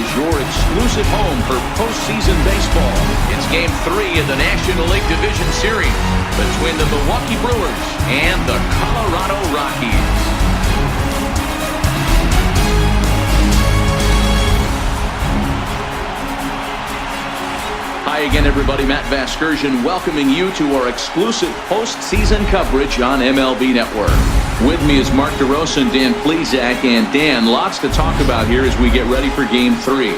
is your exclusive home for postseason baseball. It's Game 3 of the National League Division Series between the Milwaukee Brewers and the Colorado Rockies. Hi again, everybody. Matt Vasgersian welcoming you to our exclusive postseason coverage on MLB Network. With me is Mark DeRosa and Dan Plesac. And Dan, lots to talk about here as we get ready for Game 3.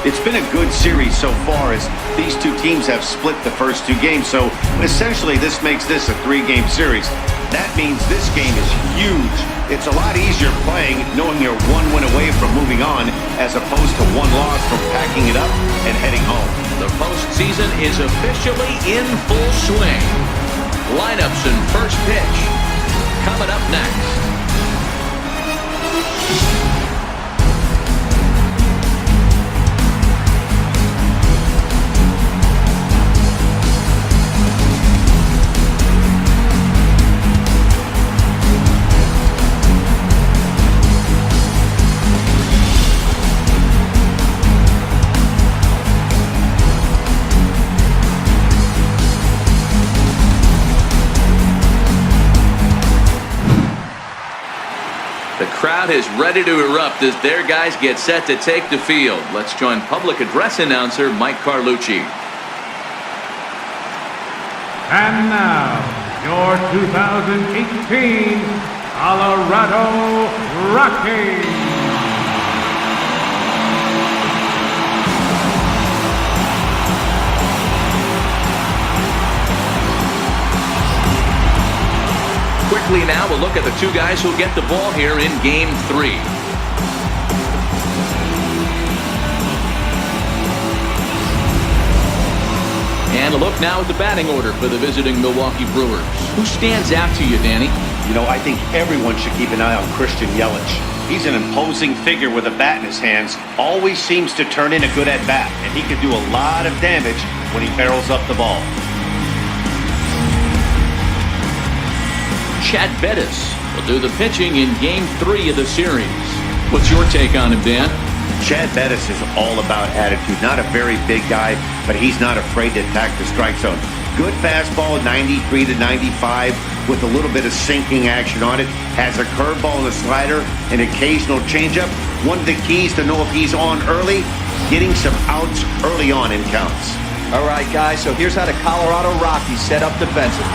It's been a good series so far as these two teams have split the first two games. So essentially this makes this a three-game series. That means this game is huge. It's a lot easier playing knowing you're one win away from moving on as opposed to one loss from packing it up and heading home. The postseason is officially in full swing. Lineups and first pitch coming up next. The crowd is ready to erupt as their guys get set to take the field. Let's join public address announcer Mike Carlucci. And now, your 2018 Colorado Rockies. Quickly now, we'll look at the two guys who'll get the ball here in Game 3. And a look now at the batting order for the visiting Milwaukee Brewers. Who stands out to you, Danny? You know, I think everyone should keep an eye on Christian Yelich. He's an imposing figure with a bat in his hands. Always seems to turn in a good at-bat, and he can do a lot of damage when he barrels up the ball. Chad Bettis will do the pitching in Game 3 of the series. What's your take on him, Dan? Chad Bettis is all about attitude. Not a very big guy, but he's not afraid to attack the strike zone. Good fastball, 93 to 95, with a little bit of sinking action on it. Has a curveball and a slider, an occasional changeup. One of the keys to know if he's on early, getting some outs early on in counts. All right, guys, so here's how the Colorado Rockies set up defensively.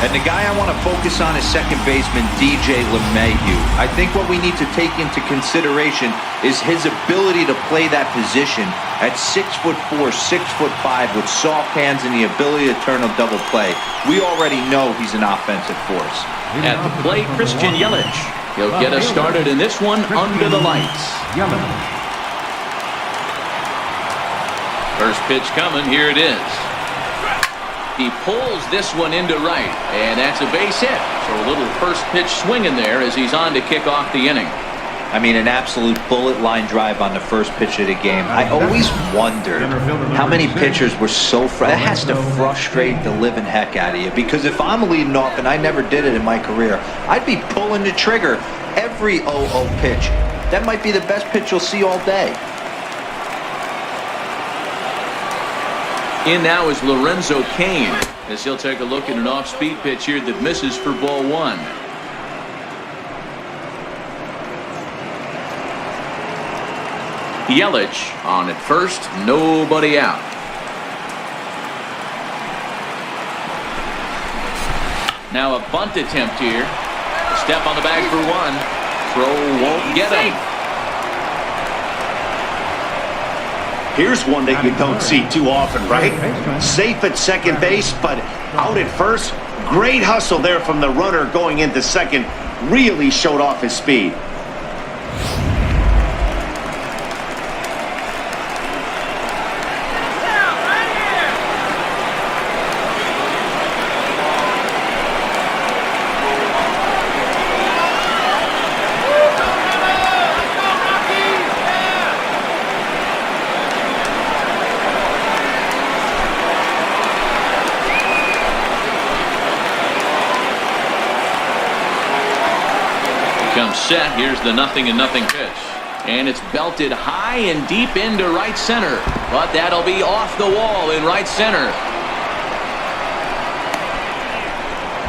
And the guy I want to focus on is second baseman DJ LeMahieu. I think what we need to take into consideration is his ability to play that position at 6'4", 6'5", with soft hands and the ability to turn a double play. We already know he's an offensive force. At the plate, Christian Yelich. He'll get us started in this one under the lights. First pitch coming, here it is. He pulls this one into right, and that's a base hit. So a little first pitch swinging there as he's on to kick off the inning. I mean, an absolute bullet line drive on the first pitch of the game. I always wondered how many pitchers were so frustrated. That has to frustrate the living heck out of you, because if I'm leading off, and I never did it in my career, I'd be pulling the trigger every 0-0 pitch. That might be the best pitch you'll see all day. In now is Lorenzo Cain, as he'll take a look at an off-speed pitch here that misses for ball one. Yelich on at first, nobody out. Now a bunt attempt here. A step on the bag for one. Throw won't get him. Here's one that you don't see too often, right? Safe at second base, but out at first. Great hustle there from the runner going into second. Really showed off his speed. Comes set. Here's the 0-0 pitch. And it's belted high and deep into right center. But that'll be off the wall in right center.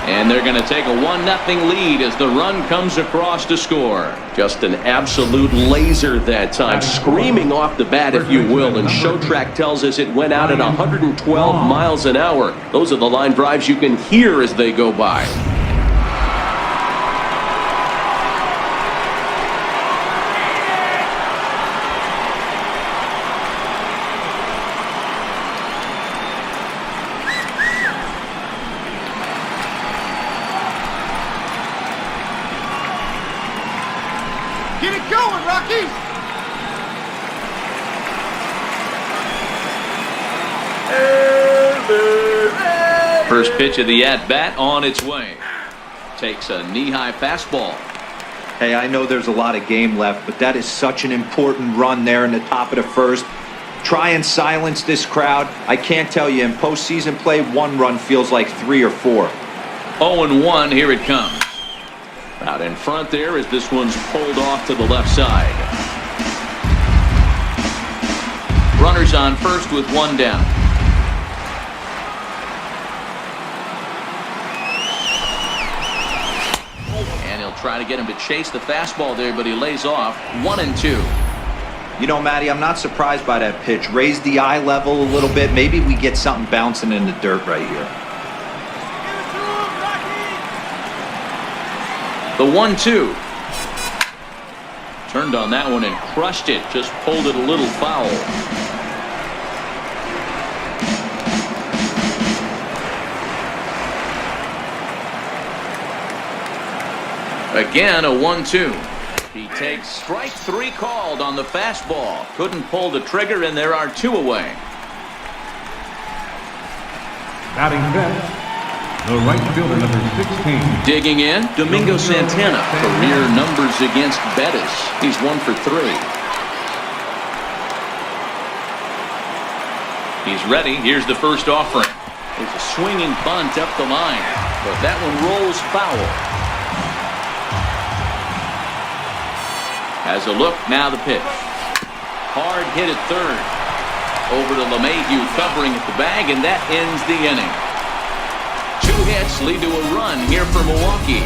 And they're going to take a 1-0 lead as the run comes across to score. Just an absolute laser that time, screaming off the bat, if you will. And Showtrack tells us it went out at 112 miles an hour. Those are the line drives you can hear as they go by. Get it going, Rocky! First pitch of the at-bat on its way. Takes a knee-high fastball. Hey, I know there's a lot of game left, but that is such an important run there in the top of the first. Try and silence this crowd. I can't tell you, in postseason play, one run feels like 3 or 4. 0-1, here it comes. Out in front there as this one's pulled off to the left side. Runners on first with one down. And he'll try to get him to chase the fastball there, but he lays off. 1-2. You know, Matty, I'm not surprised by that pitch. Raise the eye level a little bit. Maybe we get something bouncing in the dirt right here. The 1-2. Turned on that one and crushed it. Just pulled it a little foul. Again, a 1-2. He takes strike 3 called on the fastball. Couldn't pull the trigger, and there are 2 away. Batting fifth, the right fielder, number 16. Digging in, Domingo Santana. Career numbers against Bettis. He's 1 for 3. He's ready. Here's the first offering. There's a swinging bunt up the line, but that one rolls foul. Has a look, now the pitch. Hard hit at third. Over to LeMahieu covering at the bag, and that ends the inning. 2 hits lead to a run here for Milwaukee.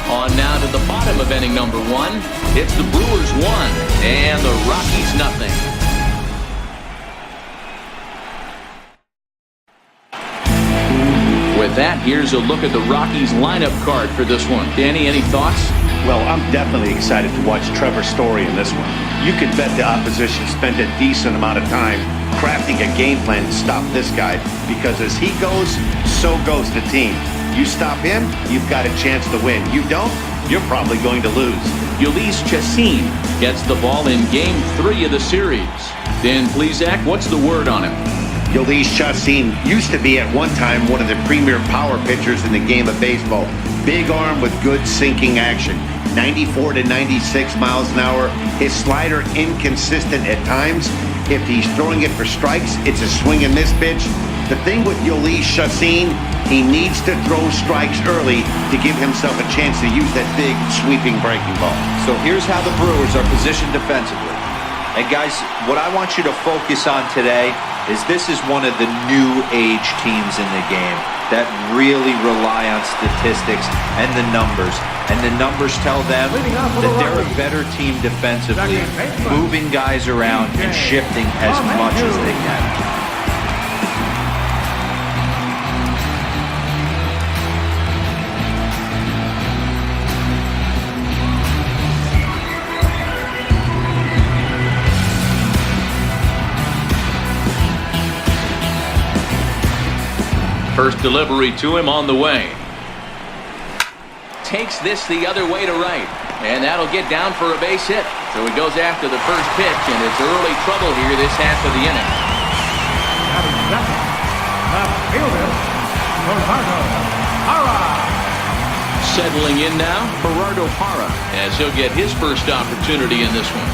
On now to the bottom of inning number 1. It's the Brewers 1 and the Rockies nothing. With that, here's a look at the Rockies lineup card for this one. Danny, any thoughts? Well, I'm definitely excited to watch Trevor Story in this one. You can bet the opposition spent a decent amount of time crafting a game plan to stop this guy, because as he goes, so goes the team. You stop him, you've got a chance to win. You don't, you're probably going to lose. Ulysses Chassin gets the ball in Game 3 of the series. Dan Plesac, what's the word on him? Ulysses Chassin used to be at one time one of the premier power pitchers in the game of baseball. Big arm with good sinking action. 94 to 96 miles an hour. His slider inconsistent at times. If he's throwing it for strikes, it's a swing and miss pitch. The thing with Ulysses Chassin, he needs to throw strikes early to give himself a chance to use that big sweeping breaking ball. So here's how the Brewers are positioned defensively. And guys, what I want you to focus on today is this is one of the new age teams in the game that really rely on statistics and the numbers. And the numbers tell them that they're a better team defensively, moving guys around and shifting as much as they can. First delivery to him on the way. Takes this the other way to right. And that'll get down for a base hit. So he goes after the first pitch, and it's early trouble here this half of the inning. Batting second, the fielder, Gerardo Parra. Settling in now, Gerardo Parra, as he'll get his first opportunity in this one.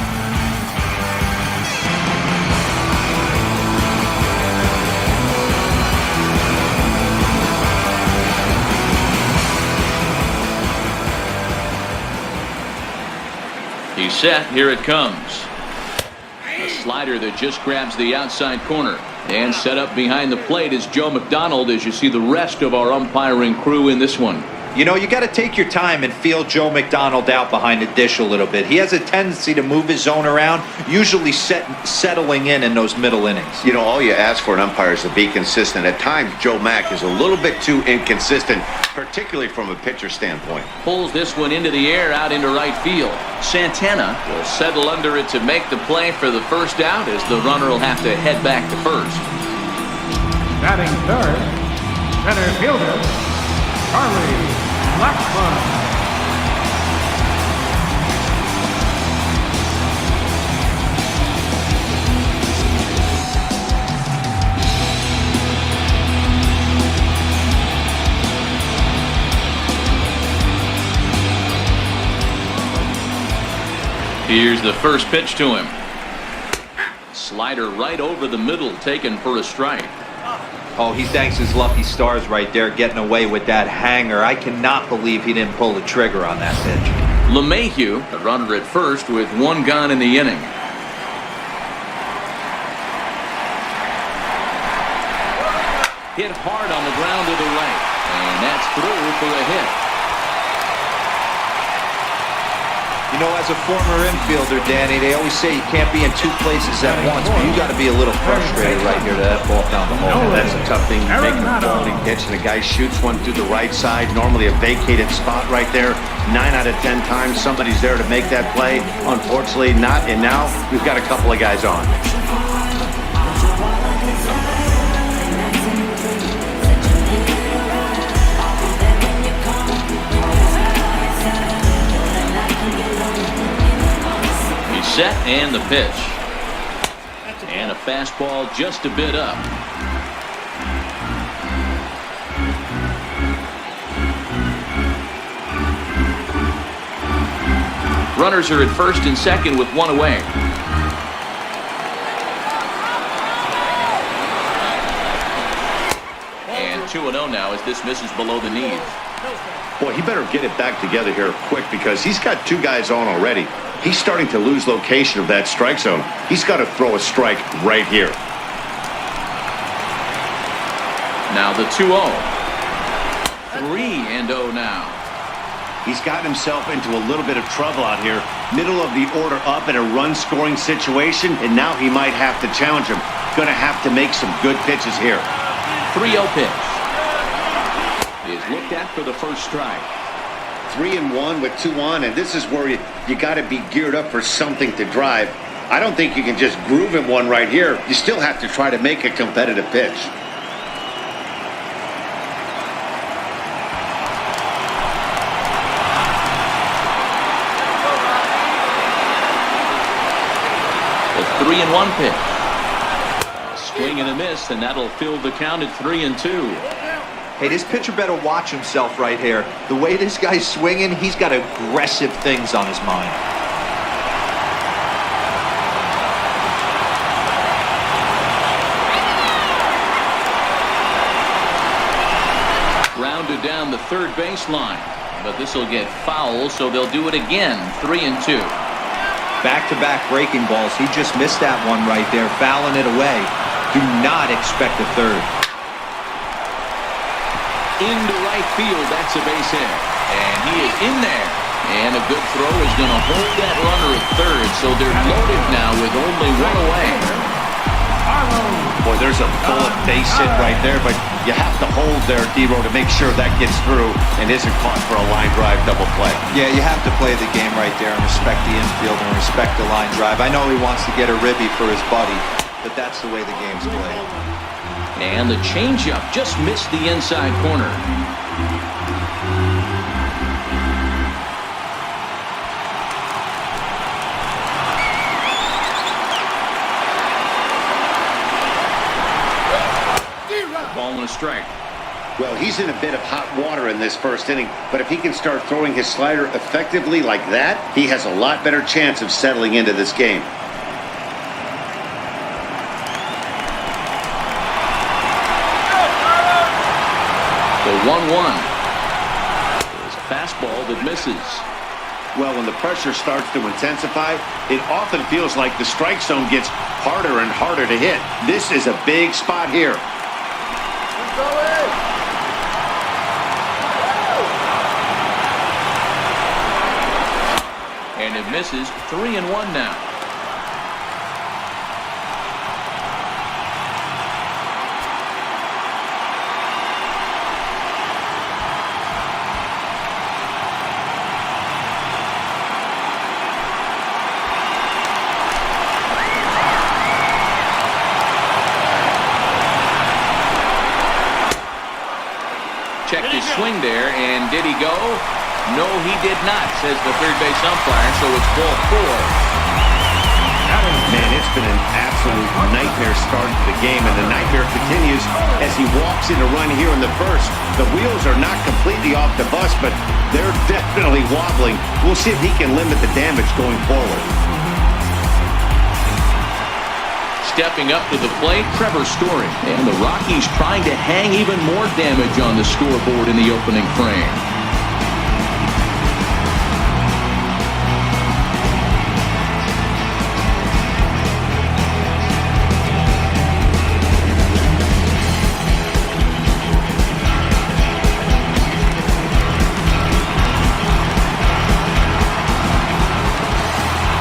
He's set. Here it comes. Slider that just grabs the outside corner. And set up behind the plate is Joe McDonald as you see the rest of our umpiring crew in this one. You know, you got to take your time and feel Joe McDonald out behind the dish a little bit. He has a tendency to move his zone around, usually settling in those middle innings. You know, all you ask for an umpire is to be consistent. At times, Joe Mack is a little bit too inconsistent, particularly from a pitcher standpoint. Pulls this one into the air out into right field. Santana will settle under it to make the play for the first out as the runner will have to head back to first. Batting third, center fielder, Charlie Blackburn. Here's the first pitch to him. Slider right over the middle, taken for a strike. Oh, he thanks his lucky stars right there getting away with that hanger. I cannot believe he didn't pull the trigger on that pitch. LeMahieu, the runner at first with one gone in the inning. Hit hard on the ground to the right, and that's through for a hit. You know, as a former infielder, Danny, they always say you can't be in two places at once, but you got to be a little frustrated right here to that ball down the hole. That's a tough thing. Make a quality pitch, and the guy shoots one through the right side, normally a vacated spot right there. 9 out of 10 times, somebody's there to make that play. Unfortunately, not, and now we've got a couple of guys on. Set and the pitch. And a fastball just a bit up. Runners are at first and second with one away. And 2-0 now as this misses below the knees. Boy, he better get it back together here quick because he's got two guys on already. He's starting to lose location of that strike zone. He's got to throw a strike right here. Now the 2-0. 3-0 now. He's gotten himself into a little bit of trouble out here. Middle of the order up in a run-scoring situation, and now he might have to challenge him. Going to have to make some good pitches here. 3-0 pitch. Is looked at for the first strike. 3-1 with 2 on, and this is where you got to be geared up for something to drive. I don't think you can just groove him one right here. You still have to try to make a competitive pitch. The 3-1 pitch. Swing and a miss, and that'll fill the count at 3-2. Hey, this pitcher better watch himself right here. The way this guy's swinging, he's got aggressive things on his mind. Grounded down the third baseline, but this will get foul, so they'll do it again. 3-2. Back-to-back breaking balls. He just missed that one right there, fouling it away. Do not expect a third. Into right field, that's a base hit. And he is in there. And a good throw is going to hold that runner at third. So they're loaded now with only one away. Boy, there's a bullet base hit right there, but you have to hold there, D-Row, to make sure that gets through and isn't caught for a line drive double play. Yeah, you have to play the game right there and respect the infield and respect the line drive. I know he wants to get a ribby for his buddy, but that's the way the game's played. And the changeup just missed the inside corner. Ball and a strike. Well, he's in a bit of hot water in this first inning, but if he can start throwing his slider effectively like that, he has a lot better chance of settling into this game. The 1-1 is a fastball that misses. Well, when the pressure starts to intensify, it often feels like the strike zone gets harder and harder to hit. This is a big spot here. And it misses. 3-1 now. Checked his swing there, and did he go? No, he did not, says the third base umpire, so it's ball 4. Man, it's been an absolute nightmare start to the game, and the nightmare continues as he walks in a run here in the first. The wheels are not completely off the bus, but they're definitely wobbling. We'll see if he can limit the damage going forward. Stepping up to the plate, Trevor Story. And the Rockies trying to hang even more damage on the scoreboard in the opening frame.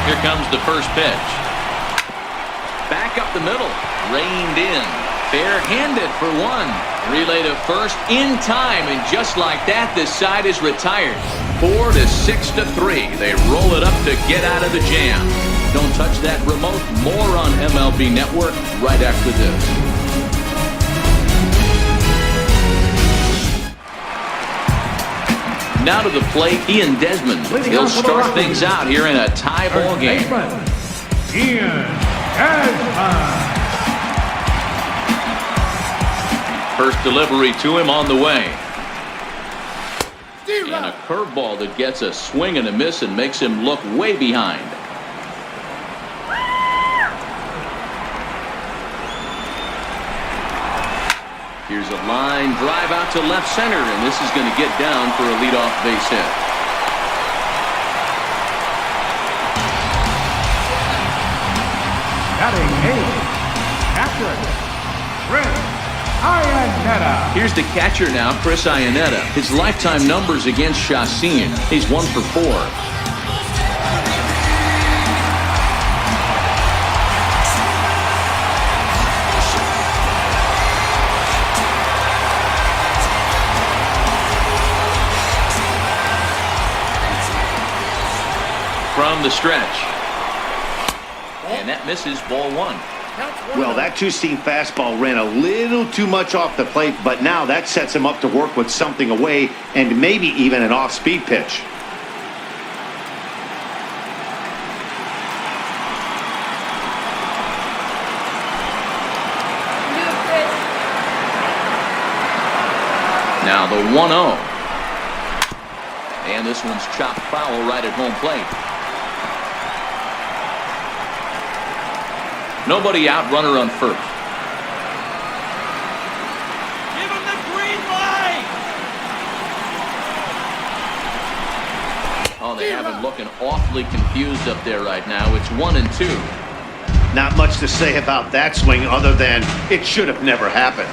Here comes the first pitch. Back up the middle, reined in, fair-handed for one. Relay to first in time, and just like that, this side is retired. 4-6-3. They roll it up to get out of the jam. Don't touch that remote. More on MLB Network right after this. Now to the plate, Ian Desmond. He'll start things out here in a tie ball game. First delivery to him on the way. And a curveball that gets a swing and a miss and makes him look way behind. Here's a line drive out to left center, and this is going to get down for a leadoff base hit. Batting 8th, catcher, Chris Iannetta. Here's the catcher now, Chris Iannetta. His lifetime numbers against Chacin. He's 1 for 4. From the stretch. And that misses, ball 1. Well, that two-seam fastball ran a little too much off the plate, but now that sets him up to work with something away and maybe even an off-speed pitch. Now the 1-0. And this one's chopped foul right at home plate. Nobody out, runner on first. Give him the green light! Oh, they have him looking awfully confused up there right now. It's 1-2. Not much to say about that swing other than it should have never happened.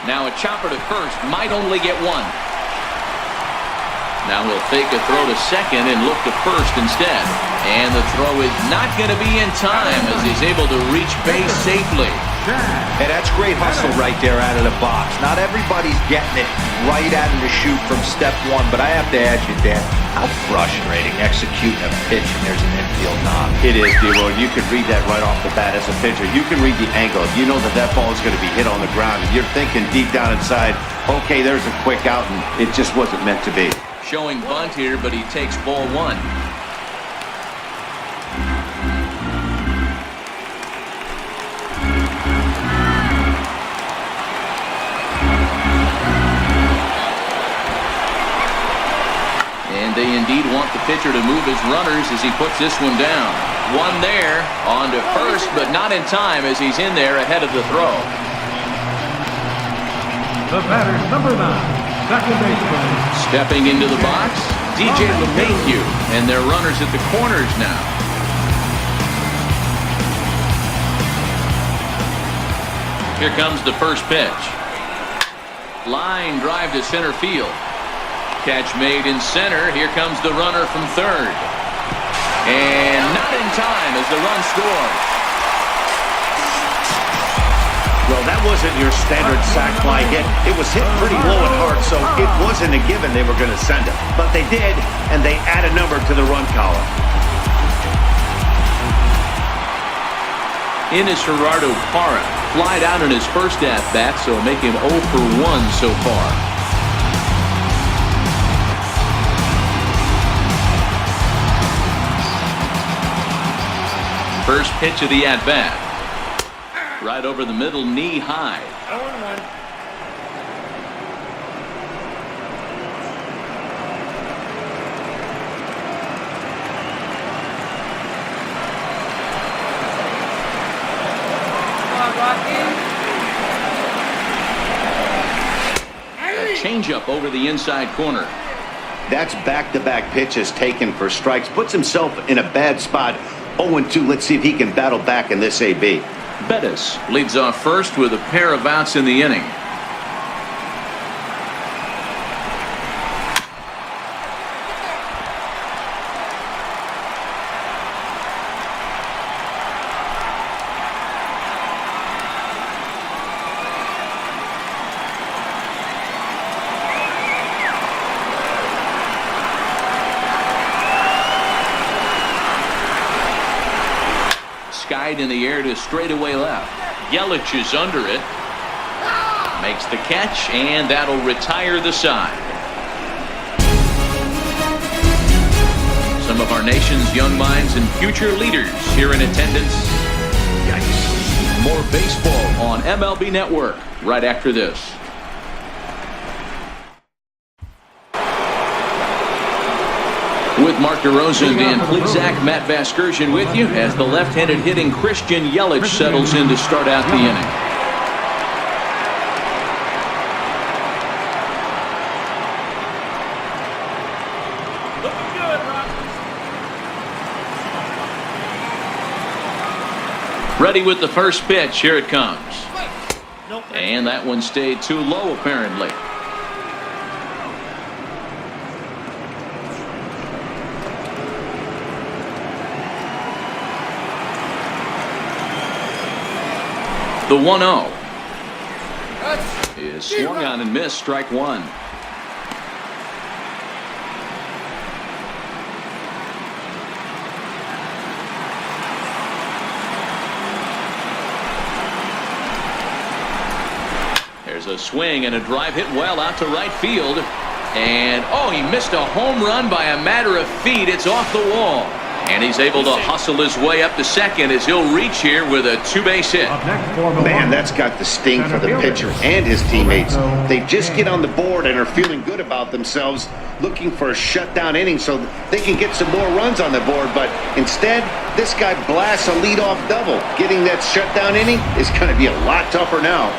Now a chopper to first, might only get one. Now he'll fake a throw to second and look to first instead. And the throw is not going to be in time as he's able to reach base safely. Hey, that's great hustle right there out of the box. Not everybody's getting it right out of the chute from step one, but I have to ask you, Dan, how frustrating executing a pitch and there's an infield knock. It is, D-Roy. You can read that right off the bat as a pitcher. You can read the angle. You know that that ball is going to be hit on the ground, and you're thinking deep down inside, okay, there's a quick out, and it just wasn't meant to be. Showing bunt here, but he takes ball 1. And they indeed want the pitcher to move his runners as he puts this one down. one there on to first, but not in time as he's in there ahead of the throw. The batter, number 9, second baseman. Stepping into the box, DJ LeMahieu, and their runners at the corners now. Here comes the first pitch. Line drive to center field. Catch made in center. Here comes the runner from third. And not in time as the run scores. Well, that wasn't your standard sac fly hit. It was hit pretty low and hard, so it wasn't a given they were going to send it. But they did, and they add a number to the run column. Ines Gerardo Parra flied out in his first at-bat, so make him 0 for 1 so far. First pitch of the at-bat. Right over the middle, knee high. 0-1. A changeup over the inside corner. That's back-to-back pitches taken for strikes. Puts himself in a bad spot. 0-2. Let's see if he can battle back in this AB. Bettis leads off first with a pair of outs in the inning. Skied in the air to straightaway left. Yelich is under it. Makes the catch, and that'll retire the side. Some of our nation's young minds and future leaders here in attendance. Yikes. More baseball on MLB Network right after this. With Mark DeRosa and Dan Plezak, Matt Vasgersian with you as the left-handed hitting Christian Yelich settles in to start out the inning. Looking good, Rock. Ready with the first pitch. Here it comes. Nope. And that one stayed too low, apparently. The 1-0 is swung on and missed, strike one. There's a swing and a drive hit well out to right field. And, oh, he missed a home run by a matter of feet. It's off the wall. And he's able to hustle his way up to second as he'll reach here with a two-base hit. Man, that's got the sting for the pitcher and his teammates. They just get on the board and are feeling good about themselves, looking for a shutdown inning so they can get some more runs on the board. But instead, this guy blasts a leadoff double. Getting that shutdown inning is going to be a lot tougher now.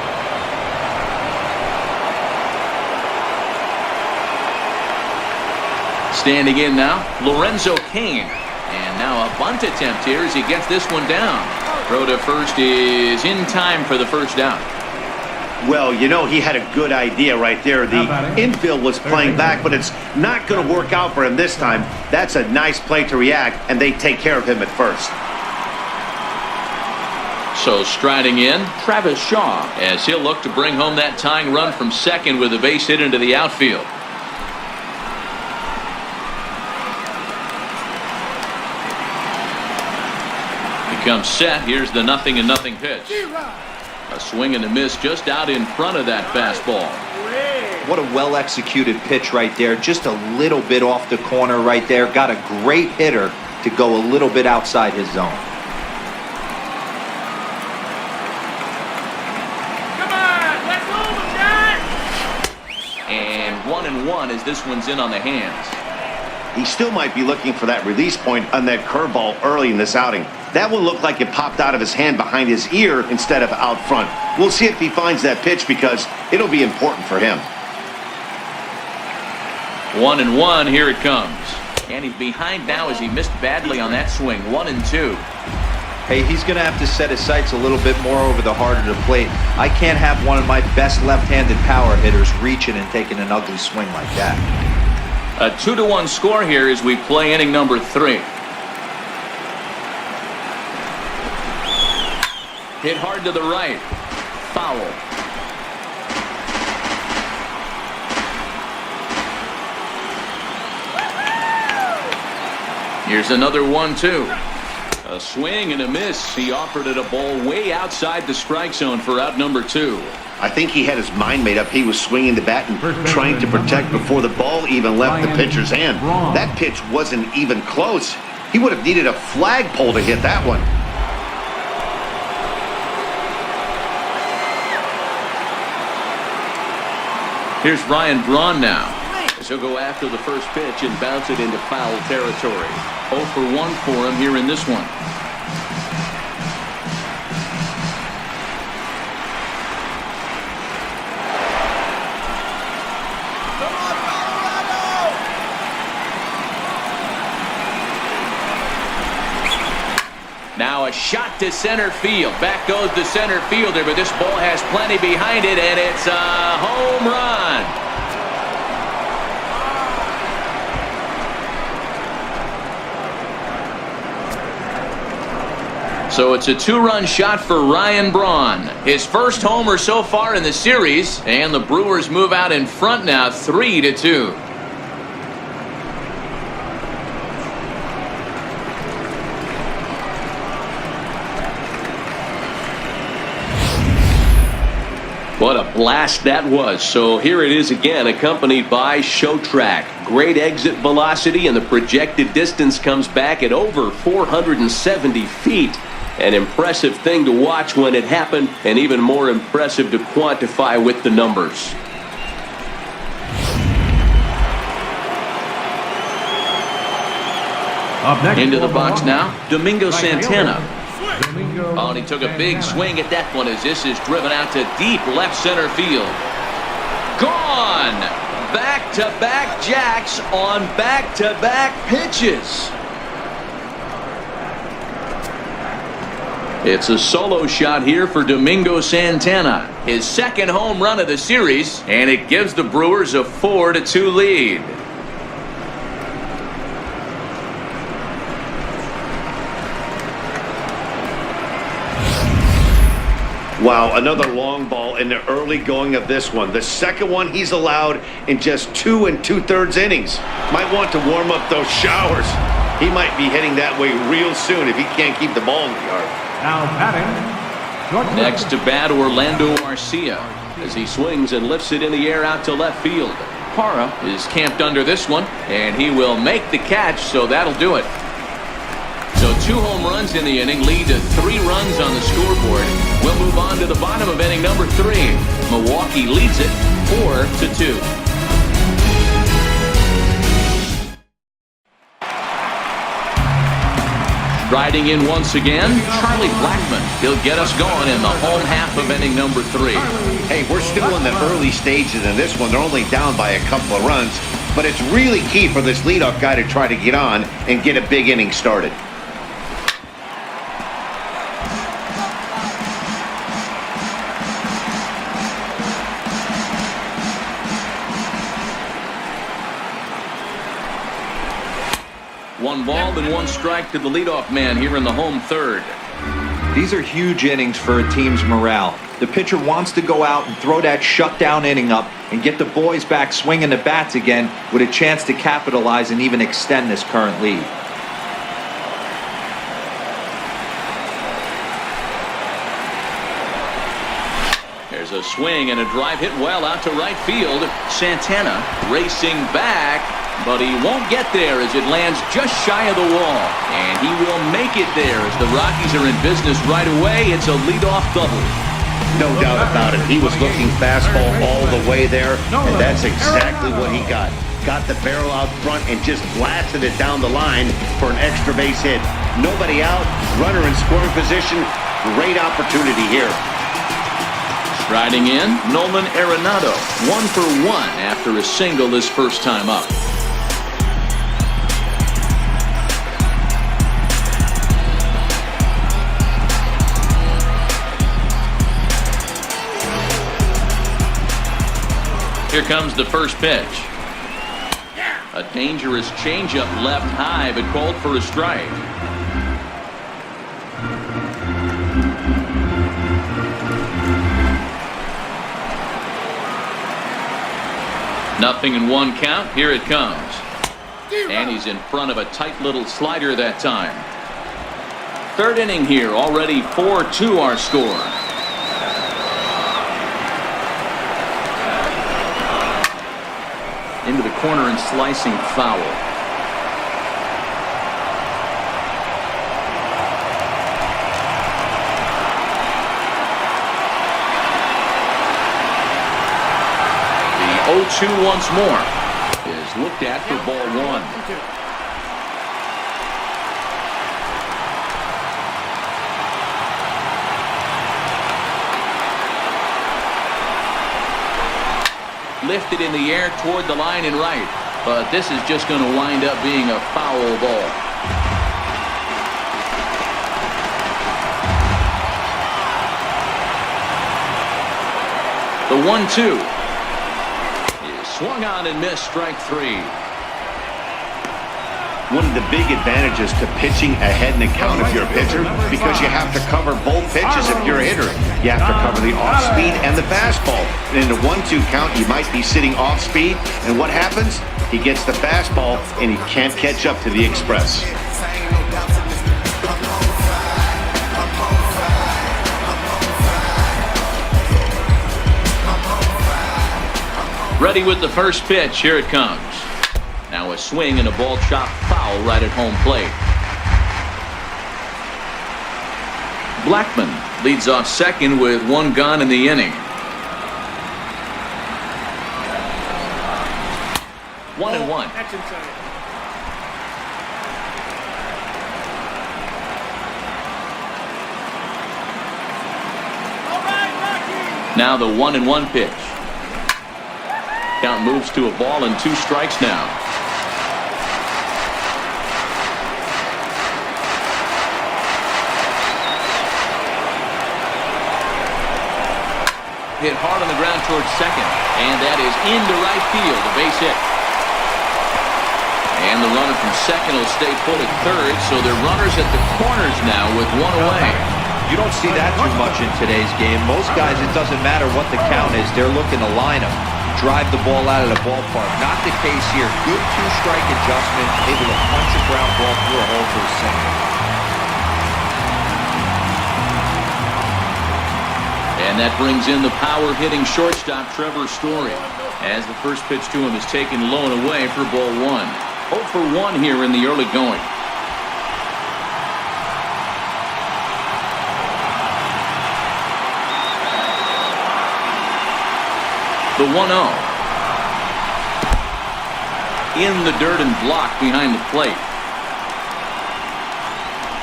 Standing in now, Lorenzo Cain. And now a bunt attempt here as he gets this one down. Throw to first is in time for the first down. Well, you know, he had a good idea right there. The infield was playing back, but it's not going to work out for him this time. That's a nice play to react, and they take care of him at first. So striding in, Travis Shaw, as he'll look to bring home that tying run from second with a base hit into the outfield. Comes set. Here's the 0-0 pitch. A swing and a miss just out in front of that fastball. What a well-executed pitch right there. Just a little bit off the corner right there. Got a great hitter to go a little bit outside his zone. Come on, let's move, John. And 1-1 as this one's in on the hands. He still might be looking for that release point on that curveball early in this outing. That one looked like it popped out of his hand behind his ear instead of out front. We'll see if he finds that pitch because it'll be important for him. 1-1, here it comes. And he's behind now as he missed badly on that swing. 1-2. Hey, he's going to have to set his sights a little bit more over the heart of the plate. I can't have one of my best left-handed power hitters reaching and taking an ugly swing like that. A 2-1 score here as we play inning number 3. Hit hard to the right. Foul. Here's another 1-2. A swing and a miss. He offered it a ball way outside the strike zone for out number 2. I think he had his mind made up. He was swinging the bat and trying to protect before the ball even left the pitcher's hand. That pitch wasn't even close. He would have needed a flagpole to hit that one. Here's Ryan Braun now. He'll go after the first pitch and bounce it into foul territory. 0 for 1 for him here in this one. Now a shot to center field. Back goes the center fielder, but this ball has plenty behind it, and it's a home run. So it's a 2-run shot for Ryan Braun. His first homer so far in the series, and the Brewers move out in front now 3-2. What a blast that was. So here it is again, accompanied by show track. Great exit velocity, and the projected distance comes back at over 470 feet. An impressive thing to watch when it happened, and even more impressive to quantify with the numbers. Into the box now, Domingo Santana. Oh, and he took a big swing at that one as this is driven out to deep left center field. Gone! Back-to-back jacks on back-to-back pitches. It's a solo shot here for Domingo Santana. His second home run of the series, and it gives the Brewers a 4-2 lead. Wow, another long ball in the early going of this one. The second one he's allowed in just 2 2/3 innings. Might want to warm up those showers. He might be heading that way real soon if he can't keep the ball in the yard. Now batting. Next to bat, Orlando Arcia as he swings and lifts it in the air out to left field. Parra is camped under this one, and he will make the catch, so that'll do it. So 2 home runs in the inning lead to 3 runs on the scoreboard. We'll move on to the bottom of inning number 3. Milwaukee leads it 4-2. Riding in once again, Charlie Blackmon. He'll get us going in the home half of inning number 3. Hey, we're still in the early stages in this one. They're only down by a couple of runs, but it's really key for this leadoff guy to try to get on and get a big inning started. One ball and 1 strike to the leadoff man here in the home third. These are huge innings for a team's morale. The pitcher wants to go out and throw that shutdown inning up and get the boys back swinging the bats again with a chance to capitalize and even extend this current lead. There's a swing and a drive hit well out to right field. Santana racing back, but he won't get there as it lands just shy of the wall. And he will make it there as the Rockies are in business right away. It's a leadoff double. No doubt about it. He was looking fastball all the way there, and that's exactly what he got. got the barrel out front and just blasted it down the line for an extra base hit. Nobody out, runner in scoring position. Great opportunity here. Striding in, Nolan Arenado, 1 for 1 after a single his first time up. Here comes the first pitch. A dangerous changeup left high, but called for a strike. Nothing in 1 count. Here it comes. And he's in front of a tight little slider that time. 3rd inning here. Already 4-2 our score. Into the corner and slicing foul. The 0-2 once more is looked at for ball 1. Lifted in the air toward the line and right, but this is just going to wind up being a foul ball. The 1-2 is swung on and missed, strike 3. One of the big advantages to pitching ahead in the count if you're a pitcher, because you have to cover both pitches if you're a hitter. You have to cover the off-speed and the fastball. And in the 1-2 count, you might be sitting off-speed, and what happens? He gets the fastball, and he can't catch up to the express. Ready with the first pitch. Here it comes. Now a swing and a ball chopped foul right at home plate. Blackman leads off second with 1 gone in the inning. 1-1. That's inside. All right, Rocky. Now the 1-1 pitch. Count moves to a ball and 2 strikes now. Hit hard on the ground towards second, and that is into right field, a base hit. And the runner from second will stay put at third, so they're runners at the corners now with 1 away. You don't see that too much in today's game. Most guys, it doesn't matter what the count is. They're looking to line them, drive the ball out of the ballpark. Not the case here. Good 2-strike adjustment, able to punch a ground ball through a hole for a single. And that brings in the power-hitting shortstop Trevor Story, as the first pitch to him is taken low and away for ball 1. 0 for 1 here in the early going. The 1-0. In the dirt and blocked behind the plate.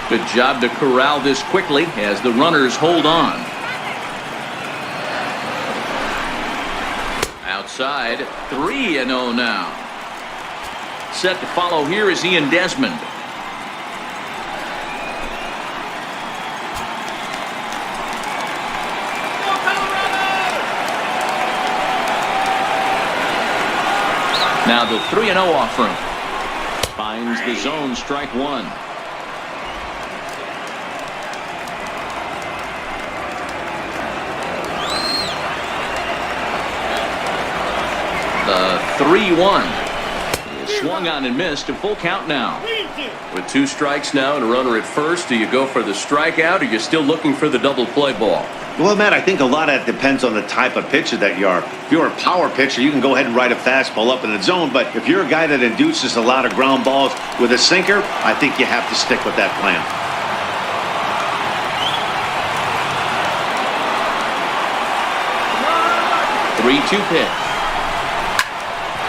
Good job to corral this quickly as the runners hold on. Outside, 3-0 now. Set to follow here is Ian Desmond. Now the 3-0 offering. Finds the zone, strike 1. The 3-1 is swung on and missed. A full count now. With 2 strikes now and a runner at first, do you go for the strikeout or you're still looking for the double play ball? Well, Matt, I think a lot of that depends on the type of pitcher that you are. If you're a power pitcher, you can go ahead and ride a fastball up in the zone. But if you're a guy that induces a lot of ground balls with a sinker, I think you have to stick with that plan.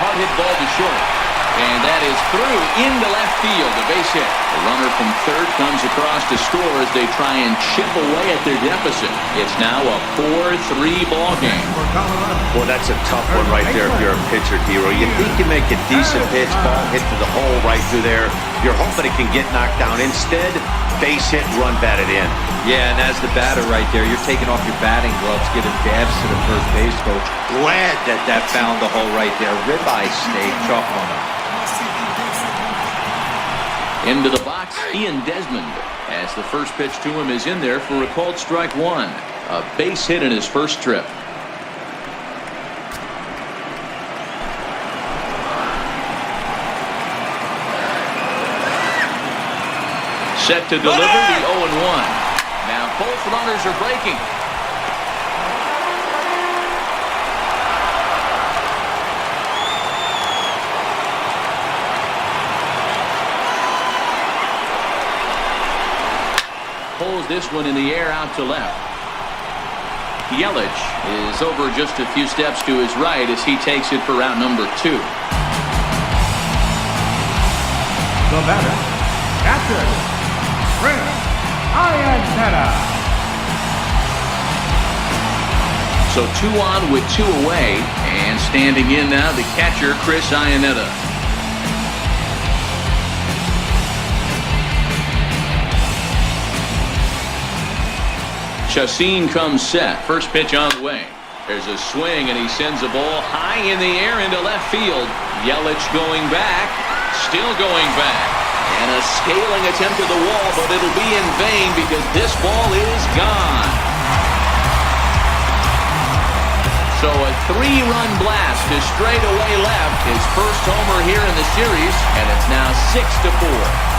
hard hit ball to short. And that is through into left field, a base hit. The runner from third comes across to score as they try and chip away at their deficit. It's now a 4-3 ball game. Well, that's a tough one right there if you're a pitcher, Hero. You think you make a decent pitch, ball hit to the hole right through there. You're hoping it can get knocked down. Instead, base hit, run batted in. Yeah, and as the batter right there, you're taking off your batting gloves, giving dabs to the first base coach. Glad that found the hole right there. Ribeye steak, chalk on up. Into the box, Ian Desmond, as the first pitch to him is in there for a called strike one. A base hit in his first trip. Set to deliver the 0-1. Now both runners are breaking. Pulls this one in the air out to left. Yelich is over just a few steps to his right as he takes it for route number 2. The batter, catcher, Chris Iannetta. So 2 on with 2 away, and standing in now the catcher Chris Iannetta. Chacin comes set. First pitch on the way. There's a swing, and he sends a ball high in the air into left field. Yelich going back. Still going back. And a scaling attempt at the wall, but it'll be in vain because this ball is gone. So a 3-run blast to straightaway left. His first homer here in the series, and it's now 6-4.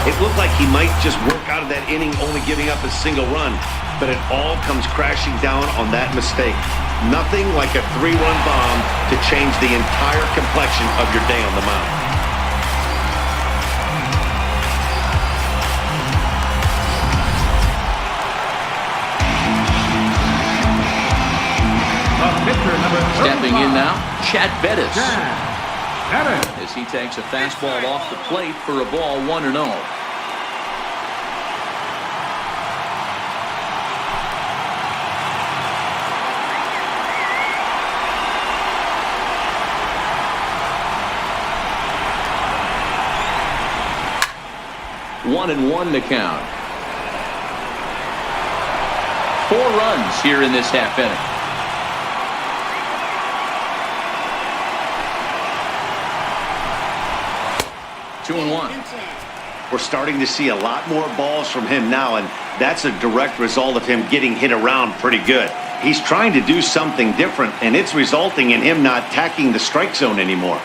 It looked like he might just work out of that inning only giving up a single run, but it all comes crashing down on that mistake. Nothing like a 3-run bomb to change the entire complexion of your day on the mound. Stepping in now, Chad Bettis. As he takes a fastball off the plate for a ball 1-0. One and one to count. 4 runs here in this half inning. Two and one. We're starting to see a lot more balls from him now, and that's a direct result of him getting hit around pretty good. He's trying to do something different, and it's resulting in him not attacking the strike zone anymore.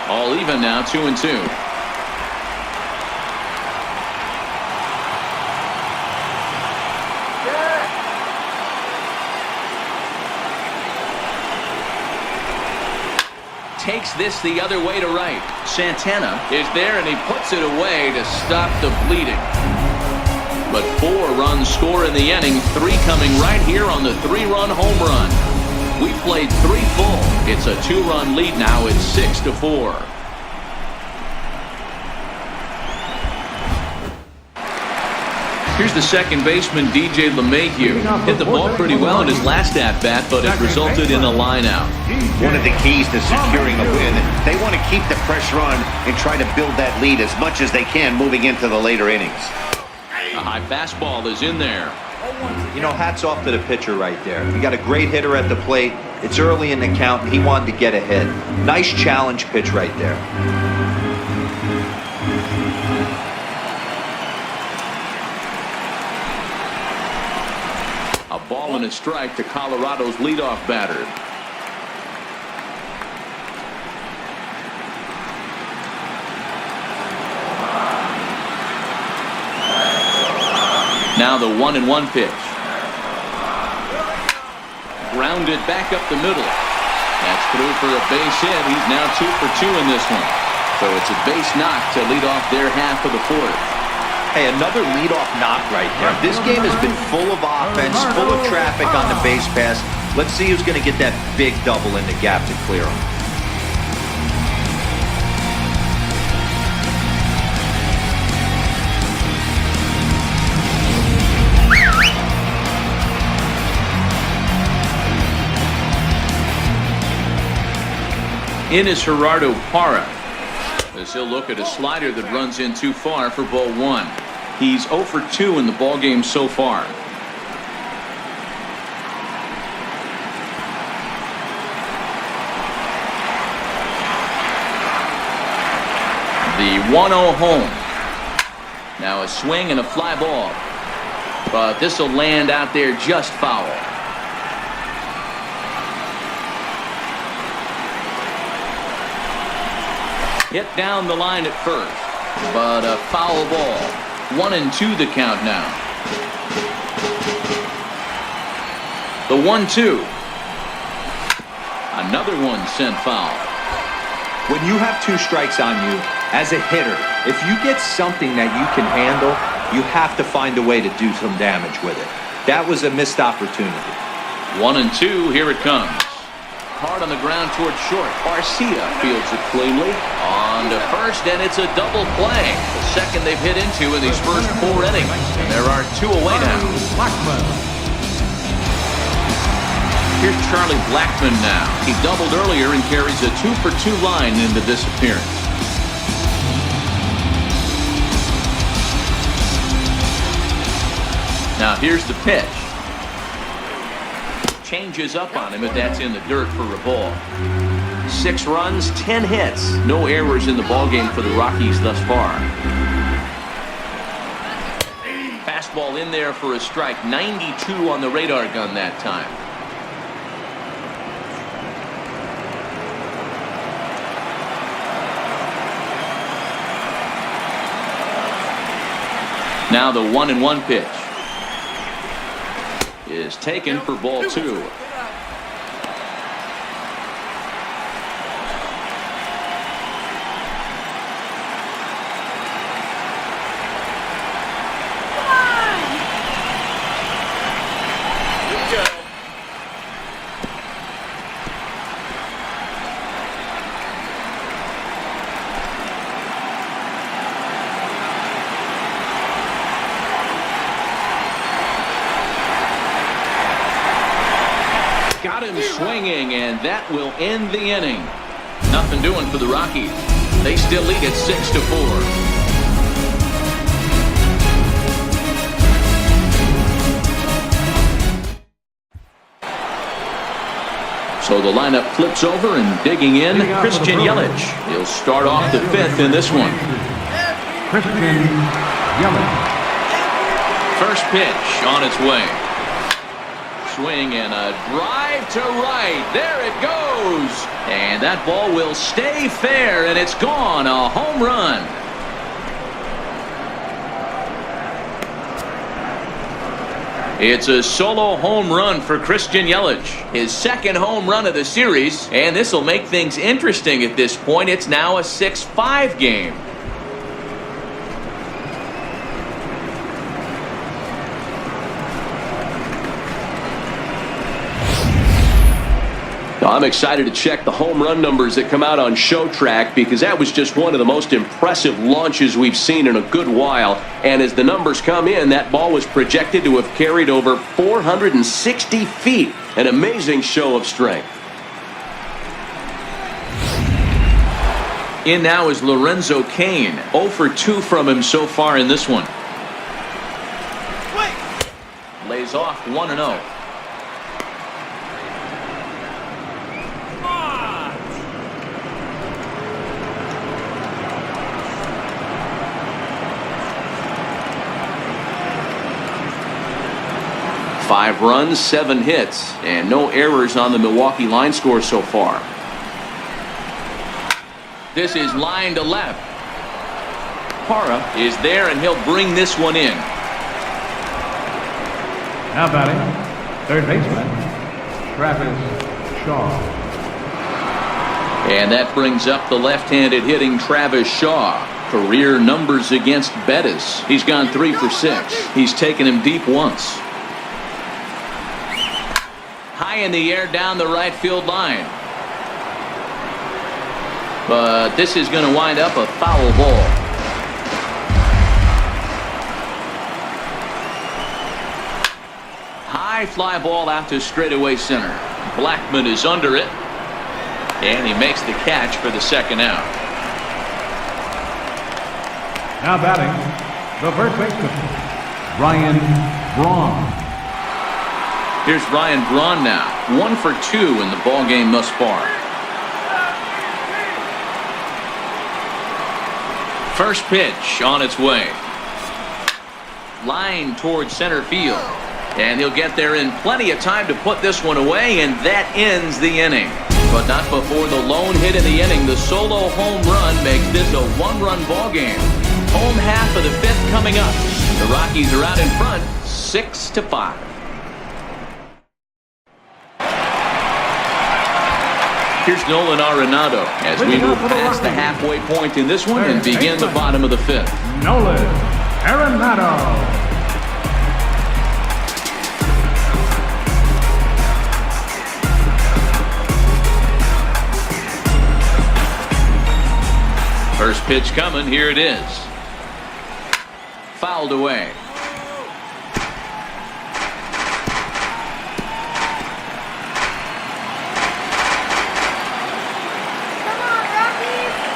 All even now, 2-2. Takes this the other way to right. Santana is there, and he puts it away to stop the bleeding. But 4 runs score in the inning, 3 coming right here on the 3-run home run. We played 3 full. It's a 2-run lead now. It's 6-4. Here's the second baseman, DJ LeMahieu. Hit the ball pretty well in his last at-bat, but it resulted in a line-out. One of the keys to securing a win, they want to keep the pressure on and try to build that lead as much as they can moving into the later innings. A high fastball is in there. You know, hats off to the pitcher right there. You got a great hitter at the plate. It's early in the count, and he wanted to get ahead. Nice challenge pitch right there. A ball and a strike to Colorado's leadoff batter. Now the 1-1 pitch. Grounded back up the middle. That's through for a base hit. He's now 2 for 2 in this one. So it's a base knock to lead off their half of the fourth. Hey, another leadoff knock right there. This game has been full of offense, full of traffic on the base pass. Let's see who's going to get that big double in the gap to clear him. In is Gerardo Parra, as he'll look at a slider that runs in too far for ball 1. He's 0 for 2 in the ballgame so far. The 1-0 home. Now a swing and a fly ball. But this will land out there just foul. Hit down the line at first, but a foul ball. 1-2 the count now. The 1-2. Another one sent foul. When you have 2 strikes on you, as a hitter, if you get something that you can handle, you have to find a way to do some damage with it. That was a missed opportunity. 1-2, here it comes. Hard on the ground toward short. Garcia fields it cleanly. On to first, and it's a double play. The second they've hit into in these first 4 innings. And there are 2 away now. Here's Charlie Blackmon now. He doubled earlier and carries a 2 for 2 line into this appearance. Now here's the pitch. Changes up on him, but that's in the dirt for a ball. 6 runs, 10 hits. No errors in the ballgame for the Rockies thus far. Fastball in there for a strike. 92 on the radar gun that time. Now the 1-1 pitch is taken for ball 2. Got him swinging, and that will end the inning. Nothing doing for the Rockies. They still lead at 6-4. So the lineup flips over, and digging in, Christian Yelich. He'll start off the 5th in this one. Christian Yelich. First pitch on its way. Swing and a drive to right. There it goes. And that ball will stay fair, and it's gone. A home run. It's a solo home run for Christian Yelich. His 2nd home run of the series. And this will make things interesting at this point. It's now a 6-5 game. I'm excited to check the home run numbers that come out on ShowTrack, because that was just one of the most impressive launches we've seen in a good while. And as the numbers come in, that ball was projected to have carried over 460 feet. An amazing show of strength. In now is Lorenzo Cain. 0 for 2 from him so far in this one. Lays off 1-0. Five runs, 7 hits, and no errors on the Milwaukee line score so far. This is line to left. Parra is there, and he'll bring this one in. Now batting, third baseman, Travis Shaw. And that brings up the left-handed hitting Travis Shaw. Career numbers against Bettis. He's gone 3 for 6. He's taken him deep once. High in the air down the right field line. But this is going to wind up a foul ball. High fly ball out to straightaway center. Blackman is under it. And he makes the catch for the second out. Now batting, the first baseman, Ryan Braun. Here's Ryan Braun now. 1 for 2 in the ball game thus far. First pitch on its way. Line towards center field. And he'll get there in plenty of time to put this one away, and that ends the inning. But not before the lone hit in the inning. The solo home run makes this a 1-run ball game. Home half of the 5th coming up. The Rockies are out in front, 6-5. Here's Nolan Arenado as we move past the halfway point in this one and begin the bottom of the 5th. Nolan Arenado. First pitch coming. Here it is. Fouled away.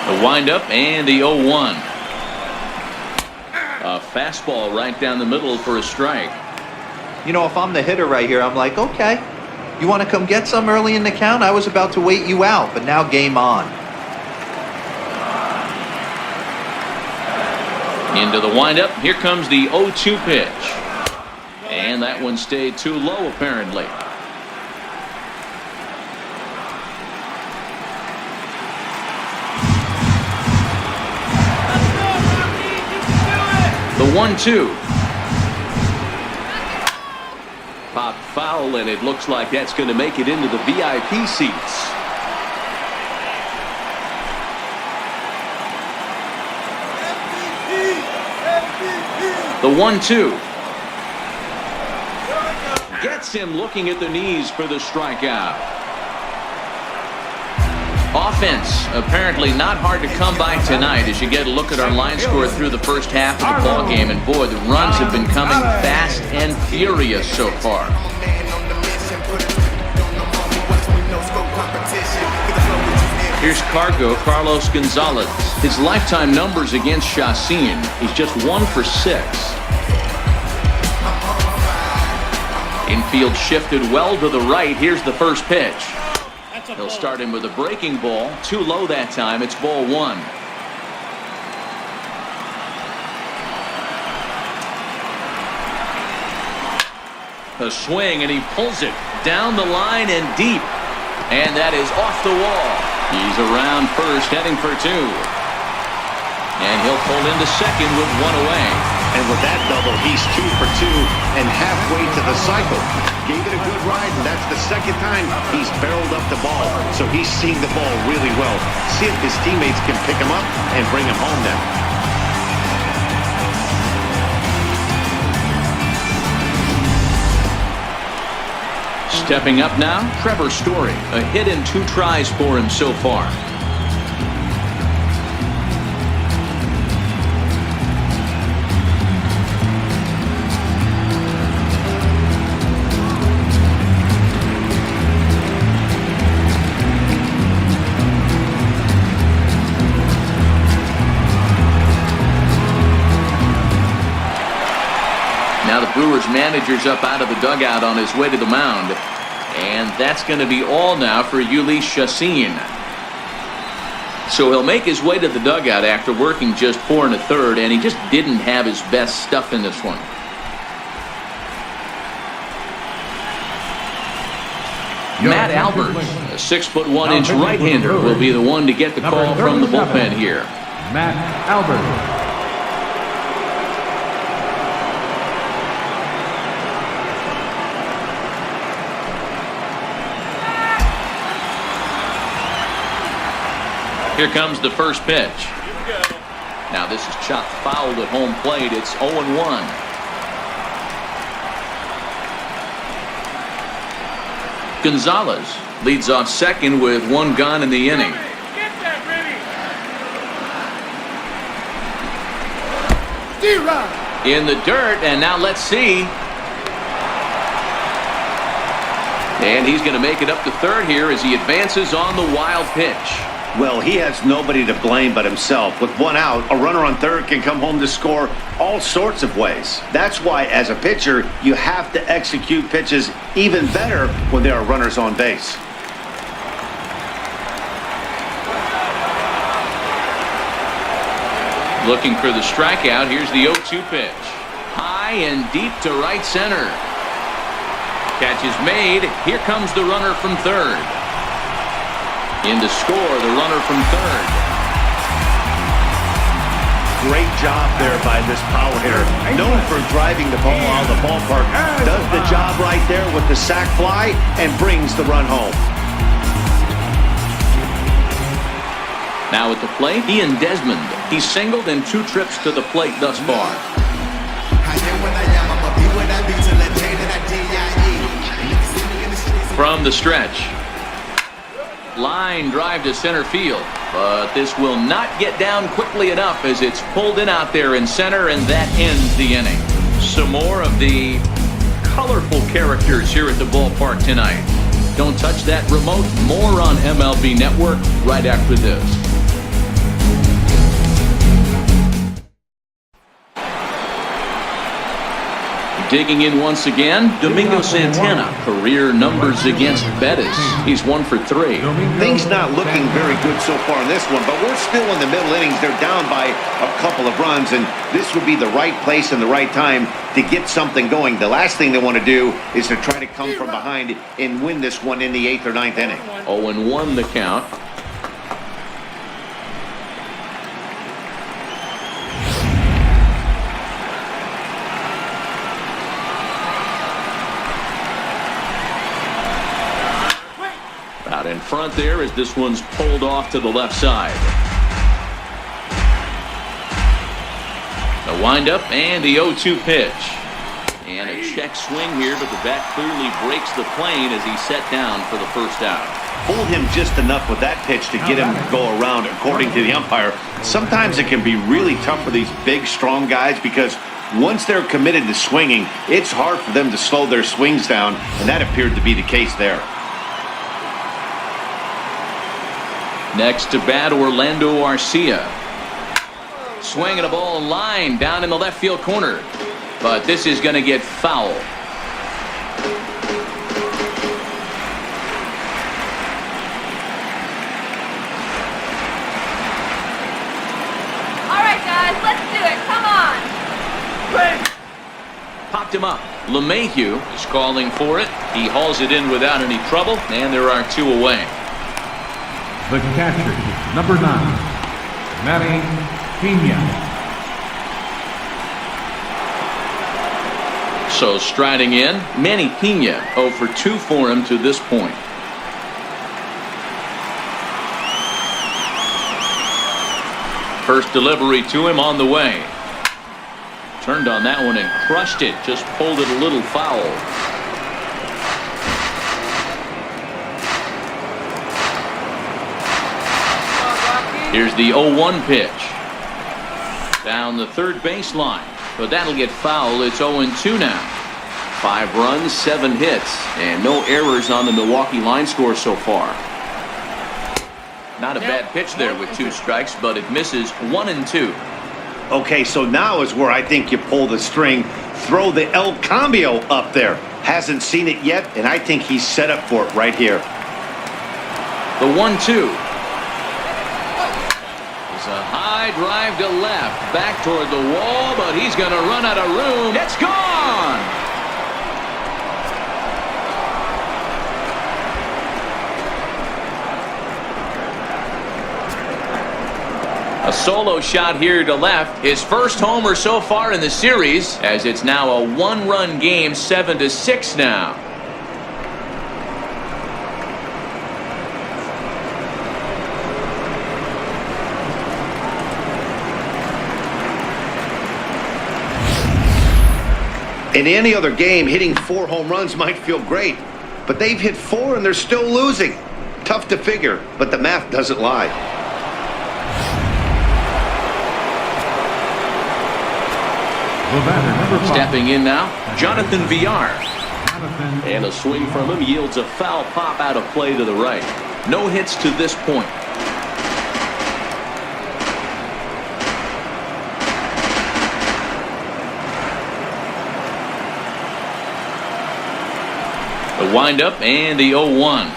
The windup and the 0-1. A fastball right down the middle for a strike. You know, if I'm the hitter right here, I'm like, okay, you want to come get some early in the count? I was about to wait you out, but now game on. Into the windup. Here comes the 0-2 pitch. And that one stayed too low, apparently. The 1-2. Pop foul, and it looks like that's going to make it into the VIP seats. The 1-2 gets him looking at the knees for the strikeout. Offense apparently not hard to come by tonight as you get a look at our line score through the first half of the ball game, and boy, the runs have been coming fast and furious so far. Here's Carlos Gonzalez. His lifetime numbers against Chacin, he's just 1 for 6. Infield shifted well to the right. Here's the first pitch. He'll start him with a breaking ball. Too low that time. It's ball 1. A swing, and he pulls it down the line and deep. And that is off the wall. He's around first, heading for 2. And he'll pull into second with 1 away. And with that double, he's 2 for 2 and halfway to the cycle. Gave it a good ride, and that's the second time he's barreled up the ball. So he's seeing the ball really well. See if his teammates can pick him up and bring him home now. Stepping up now, Trevor Story. A hit and 2 tries for him so far. Now the Brewers manager's up out of the dugout on his way to the mound. And that's going to be all now for Ulysses Chacin. So he'll make his way to the dugout after working just 4 1/3, and he just didn't have his best stuff in this one. Matt Albert, a 6'1" right-hander, will be the one to get the call from the bullpen here. Matt Albert. Here comes the first pitch. Now this is chopped foul at home plate. It's 0-1. Gonzalez leads off second with one gone in the inning. In the dirt, and now let's see. And he's going to make it up to third here as he advances on the wild pitch. Well, he has nobody to blame but himself. With one out, a runner on third can come home to score all sorts of ways. That's why, as a pitcher, you have to execute pitches even better when there are runners on base. Looking for the strikeout. Here's the 0-2 pitch. High and deep to right center. Catch is made. Here comes the runner from third. In to score, the runner from third. Great job there by this power hitter. Known for driving the ball out of the ballpark. Does the job right there with the sac fly and brings the run home. Now at the plate, Ian Desmond. He's singled in 2 trips to the plate thus far. From the stretch. Line drive to center field. But this will not get down quickly enough as it's pulled in out there in center, and that ends the inning. Some more of the colorful characters here at the ballpark tonight. Don't touch that remote. More on MLB Network right after this. Digging in once again, Domingo Santana. Career numbers against Bettis. He's 1 for 3. Things not looking very good so far in this one, but we're still in the middle innings. They're down by a couple of runs, and this would be the right place and the right time to get something going. The last thing they want to do is to try to come from behind and win this one in the 8th or 9th inning. 0-1 the count. Out in front there as this one's pulled off to the left side. The windup and the 0-2 pitch. And a check swing here, but the bat clearly breaks the plane as he's set down for the first out. Pulled him just enough with that pitch to get him to go around, according to the umpire. Sometimes it can be really tough for these big, strong guys because once they're committed to swinging, it's hard for them to slow their swings down, and that appeared to be the case there. Next to bat, Orlando Arcia. Swinging a ball line down in the left field corner. But this is going to get foul. All right, guys, let's do it. Come on. Popped him up. LeMahieu is calling for it. He hauls it in without any trouble, and there are 2 away. The catcher, number 9, Manny Pena. So striding in, Manny Pena, 0 for 2 for him to this point. First delivery to him on the way. Turned on that one and crushed it. Just pulled it a little foul. Here's the 0-1 pitch. Down the third baseline. But that'll get foul. It's 0-2 now. 5 runs, 7 hits, and no errors on the Milwaukee line score so far. Not a bad pitch there with 2 strikes, but it misses 1-2. Okay, so now is where I think you pull the string. Throw the El Cambio up there. Hasn't seen it yet, and I think he's set up for it right here. The 1-2. A high drive to left, back toward the wall, but he's going to run out of room. It's gone! A solo shot here to left. His first homer so far in the series, as it's now a 1-run game, 7-6 now. In any other game, hitting 4 home runs might feel great, but they've hit 4 and they're still losing. Tough to figure, but the math doesn't lie. The batter, number 5. Stepping in now, Jonathan Villar. And a swing from him yields a foul pop out of play to the right. No hits to this point. The windup and the 0-1.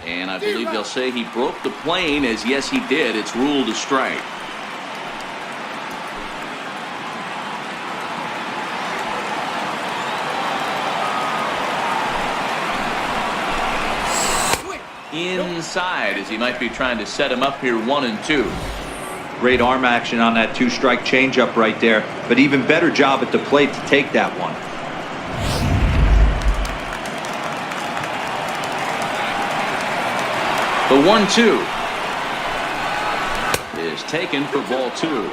And I believe they'll say he broke the plane, as yes he did. It's ruled a strike. Inside, as he might be trying to set him up here 1-2. Great arm action on that 2-strike changeup right there, but even better job at the plate to take that one. The 1-2 is taken for ball 2.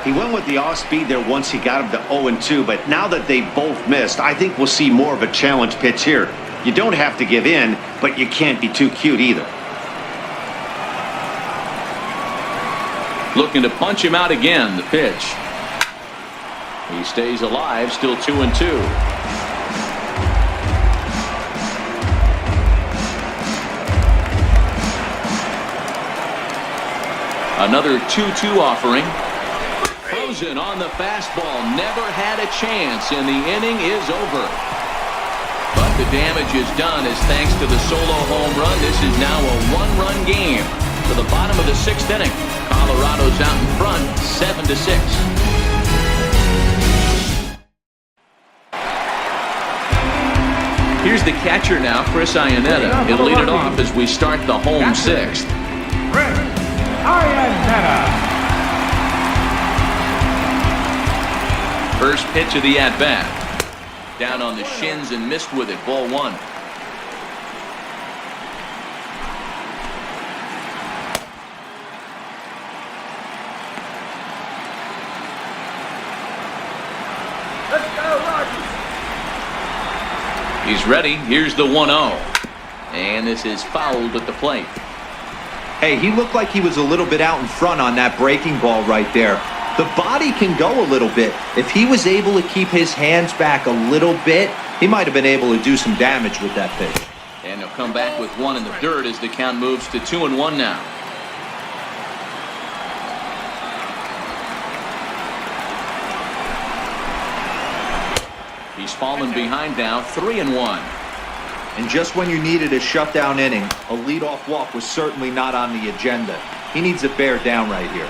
He went with the off-speed there once he got him to 0-2, but now that they both missed, I think we'll see more of a challenge pitch here. You don't have to give in, but you can't be too cute either. Looking to punch him out again, the pitch. He stays alive, still 2-2. Another 2-2 offering. Frozen on the fastball. Never had a chance, and the inning is over. But the damage is done as thanks to the solo home run. This is now a 1-run game to the bottom of the 6th inning. Colorado's out in front, 7-6. Here's the catcher now, Chris Iannetta. He'll lead it off as we start the home 6th. Chris Iannetta. First pitch of the at-bat. Down on the shins and missed with it. Ball 1. Let's go, Rogers. He's ready. Here's the 1-0. And this is fouled at the plate. Hey, he looked like he was a little bit out in front on that breaking ball right there. The body can go a little bit. If he was able to keep his hands back a little bit, he might have been able to do some damage with that pitch. And he'll come back with 1 in the dirt as the count moves to 2-1 now. He's fallen behind now, 3-1. And just when you needed a shutdown inning, a leadoff walk was certainly not on the agenda. He needs to bear down right here.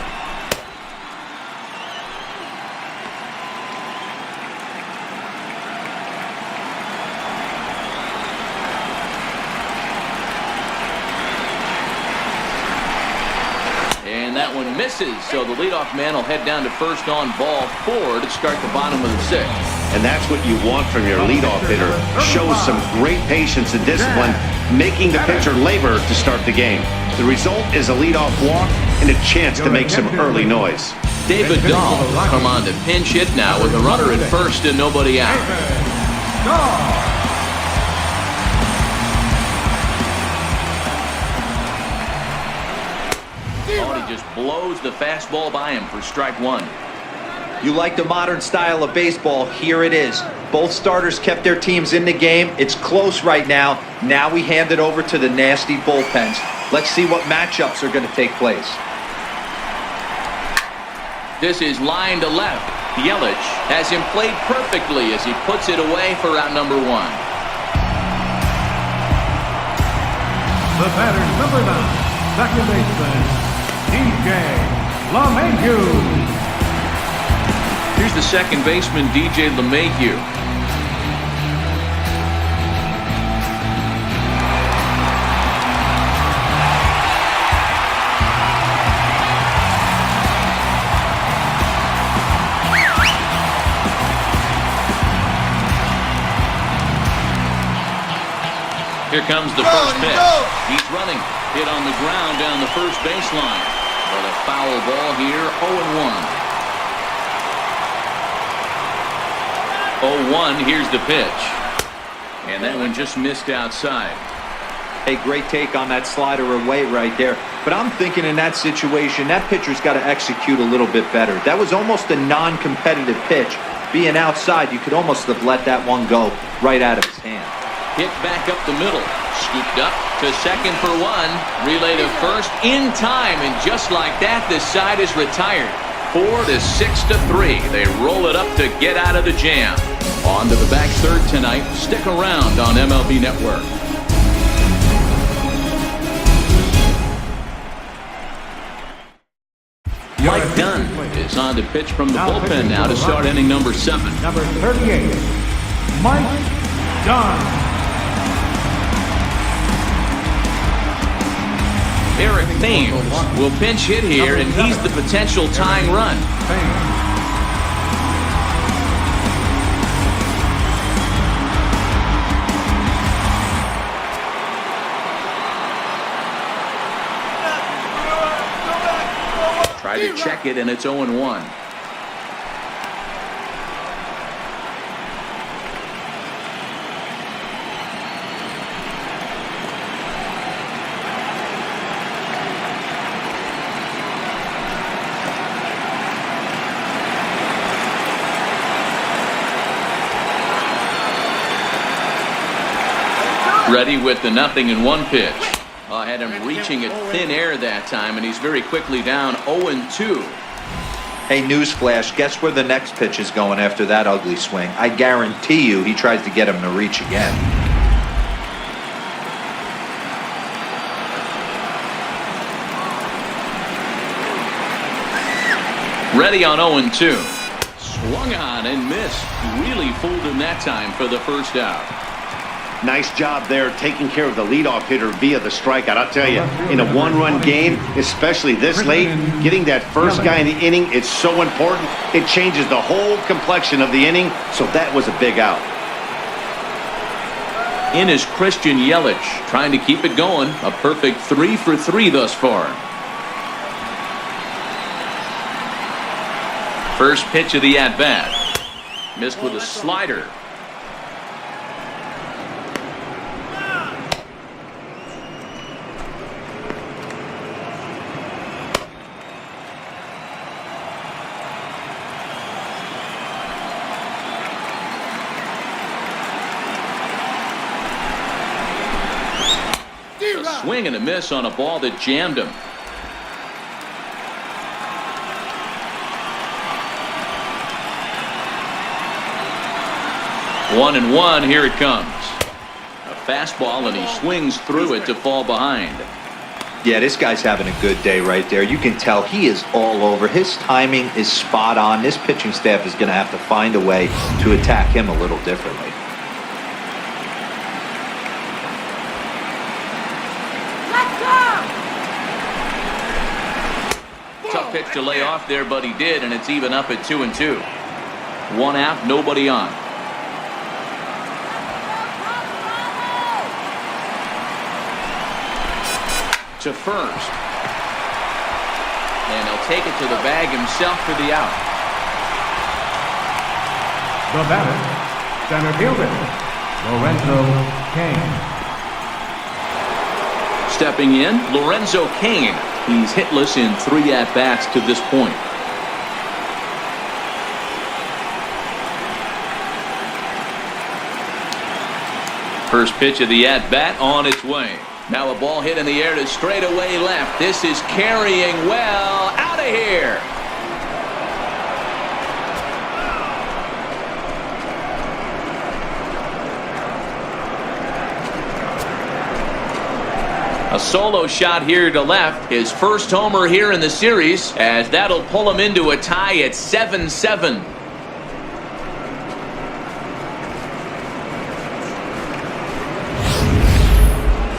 And that one misses, so the leadoff man will head down to first on ball 4 to start the bottom of the 6th. And that's what you want from your leadoff hitter. Shows some great patience and discipline, making the pitcher labor to start the game. The result is a leadoff walk and a chance to make some early noise. David Dahl will come on to pinch hit now with a runner at first and nobody out. Oh, he just blows the fastball by him for strike 1. You like the modern style of baseball, here it is. Both starters kept their teams in the game. It's close right now. Now we hand it over to the nasty bullpens. Let's see what matchups are going to take place. This is line to left. Yelich has him played perfectly as he puts it away for out number 1. The batter, number 9, second baseman, DJ LeMahieu. Here's the second baseman, DJ LeMahieu. Here comes the first pitch. He's running. Hit on the ground down the first baseline. But a foul ball here, 0-1. 0-1, here's the pitch. And that one just missed outside. A great take on that slider away right there. But I'm thinking in that situation, that pitcher's got to execute a little bit better. That was almost a non-competitive pitch. Being outside, you could almost have let that one go right out of his hand. Hit back up the middle. Scooped up to second for one. Relay to first in time. And just like that, this side is retired. 4-6-3. They roll it up to get out of the jam. On to the back third tonight. Stick around on MLB Network. Mike Dunn is on to pitch from the bullpen now to start inning number 7. Number 38, Mike Dunn. Eric Thames will pinch hit here, and he's the potential tying run. Try to check it, and it's 0-1. Ready with the 0-1 pitch. Had him reaching at thin air that time, and he's very quickly down 0-2. Hey, newsflash, guess where the next pitch is going after that ugly swing? I guarantee you he tries to get him to reach again. Ready on 0-2. Swung on and missed. Really fooled him that time for the first out. Nice job there taking care of the leadoff hitter via the strikeout. I'll tell you, in a one-run game, especially this late, getting that first guy in the inning is so important. It changes the whole complexion of the inning, so that was a big out. In is Christian Yelich, trying to keep it going. A perfect 3 for 3 thus far. First pitch of the at-bat. Missed with a slider. Swing and a miss on a ball that jammed him. One and one, here it comes. A fastball, and he swings through it to fall behind. Yeah, this guy's having a good day right there. You can tell he is all over. His timing is spot on. This pitching staff is going to have to find a way to attack him a little differently. Tough pitch to lay off there, but he did, and it's even up at 2-2. One out, nobody on. To first. And he'll take it to the bag himself for the out. The batter, center fielder, Lorenzo Cain. Stepping in, Lorenzo Cain. He's hitless in 3 at-bats to this point. First pitch of the at-bat on its way. Now a ball hit in the air to straightaway left. This is carrying well. Out of here. A solo shot here to left. His first homer here in the series, as that'll pull him into a tie at 7-7.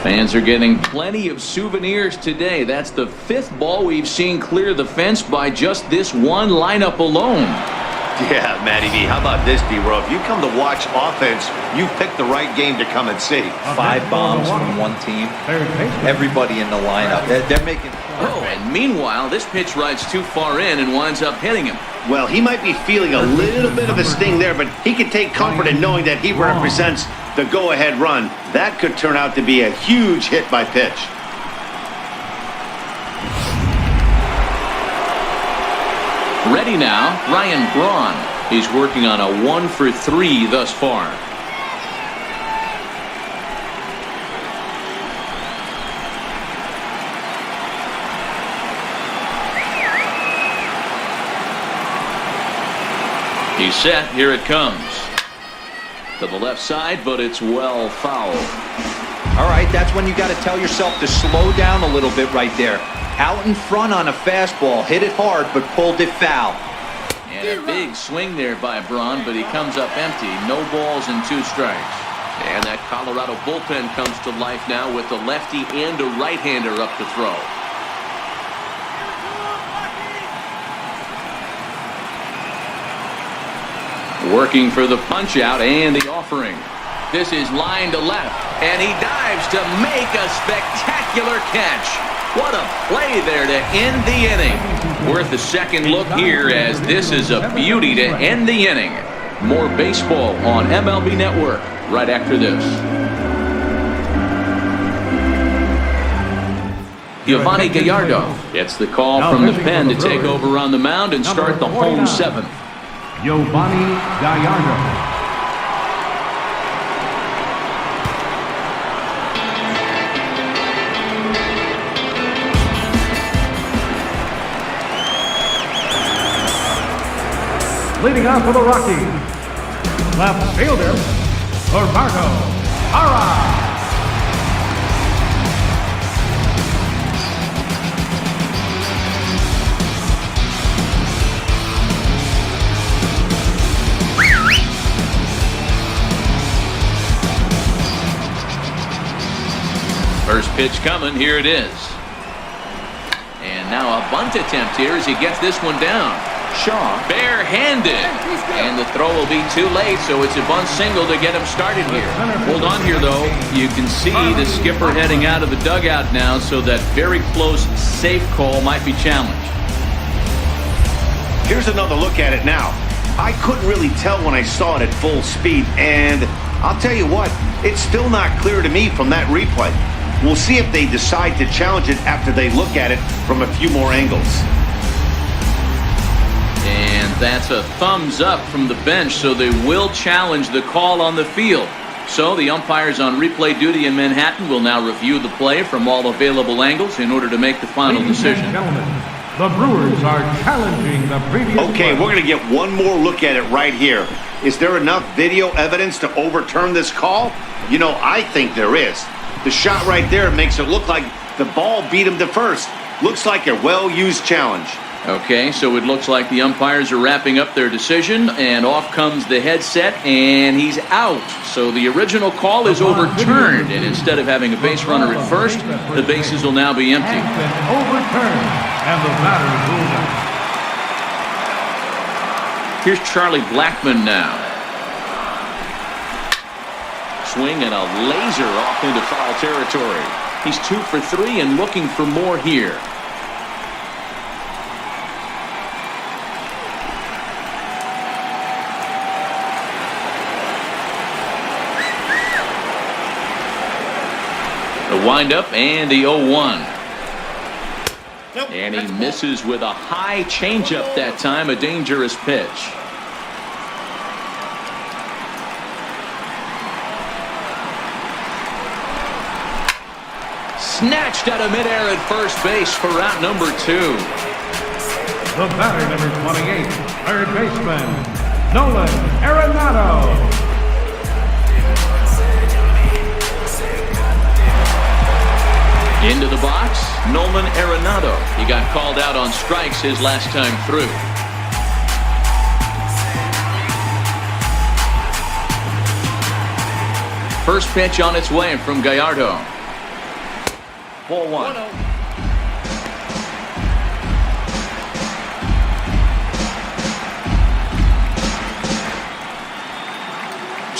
Fans are getting plenty of souvenirs today. That's the 5th ball we've seen clear the fence by just this one lineup alone. Yeah, Matty V. How about this, D-Row? If you come to watch offense, you picked the right game to come and see. 5 bombs from one team. Everybody in the lineup. They're making... Oh, and meanwhile, this pitch rides too far in and winds up hitting him. Well, he might be feeling a little bit of a sting there, but he can take comfort in knowing that he represents the go-ahead run. That could turn out to be a huge hit by pitch. Ready now, Ryan Braun. He's working on a 1 for 3 thus far. He's set. Here it comes. To the left side, but it's well fouled. All right, that's when you got to tell yourself to slow down a little bit right there. Out in front on a fastball, hit it hard, but pulled it foul. And a big swing there by Braun, but he comes up empty. No balls and 2 strikes. And that Colorado bullpen comes to life now with a lefty and a right-hander up to throw. Working for the punch-out and the offering. This is line to left, and he dives to make a spectacular catch. What a play there to end the inning. Worth a second look here, as this is a beauty to end the inning. More baseball on MLB Network right after this. Giovanni Gallardo gets the call from the pen to take over on the mound and start the home 7th. Giovanni Gallardo. Leading off for the Rockies, left fielder, Roberto Ara. First pitch coming, here it is. And now a bunt attempt here as he gets this one down. Shaw barehanded, and the throw will be too late, so it's a bunt single to get him started here. Hold on here, though. You can see the skipper heading out of the dugout now, so that very close safe call might be challenged. Here's another look at it now. I couldn't really tell when I saw it at full speed, and I'll tell you what, it's still not clear to me from that replay. We'll see if they decide to challenge it after they look at it from a few more angles. And that's a thumbs up from the bench, so they will challenge the call on the field. So the umpires on replay duty in Manhattan will now review the play from all available angles in order to make the final decision. Gentlemen, the Brewers are challenging the previous. Okay, we're going to get one more look at it right here. Is there enough video evidence to overturn this call? You know, I think there is. The shot right there makes it look like the ball beat him to first. Looks like a well-used challenge. Okay, so it looks like the umpires are wrapping up their decision, and off comes the headset, and he's out. So the original call is overturned, and instead of having a base runner at first, the bases will now be empty. Has been overturned, and the batter is ruled out. Here's Charlie Blackmon now. Swing and a laser off into foul territory. He's 2 for 3 and looking for more here. The windup and the 0-1. And he misses with a high changeup that time, a dangerous pitch. Snatched out of midair at first base for route number 2. The batter, number 28, third baseman, Nolan Arenado. Into the box, Nolan Arenado. He got called out on strikes his last time through. First pitch on its way from Gallardo. Ball 1.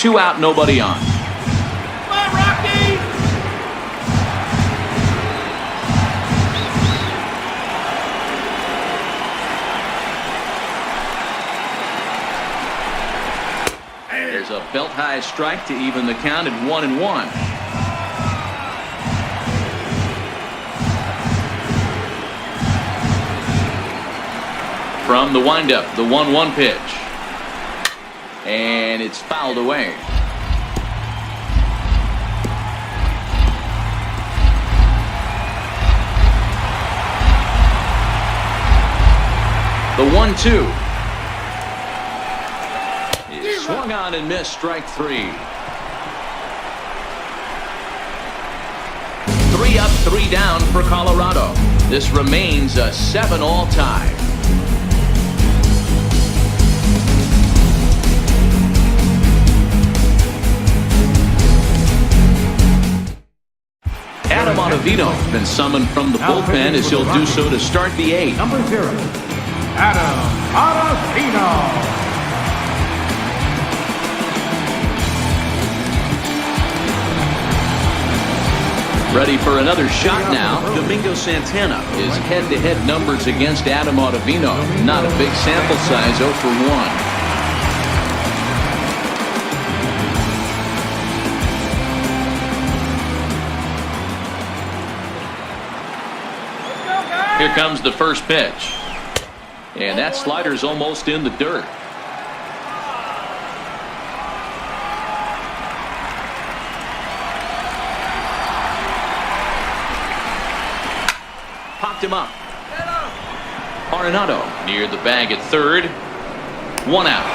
2 out, nobody on. Come on, Rocky! There's a belt-high strike to even the count at 1-1. From the windup, the 1-1 pitch. And it's fouled away. The 1-2. Is swung on and missed, strike 3. 3 up, 3 down for Colorado. This remains a 7-all tie. Adam Ottavino been summoned from the bullpen as he'll do so to start the 8th. Number 0, Adam Ottavino. Ready for another shot now. Domingo Santana. His head-to-head numbers against Adam Ottavino. Not a big sample size, 0 for 1. Here comes the first pitch. And that slider's almost in the dirt. Popped him up. Arenado near the bag at third. 1 out.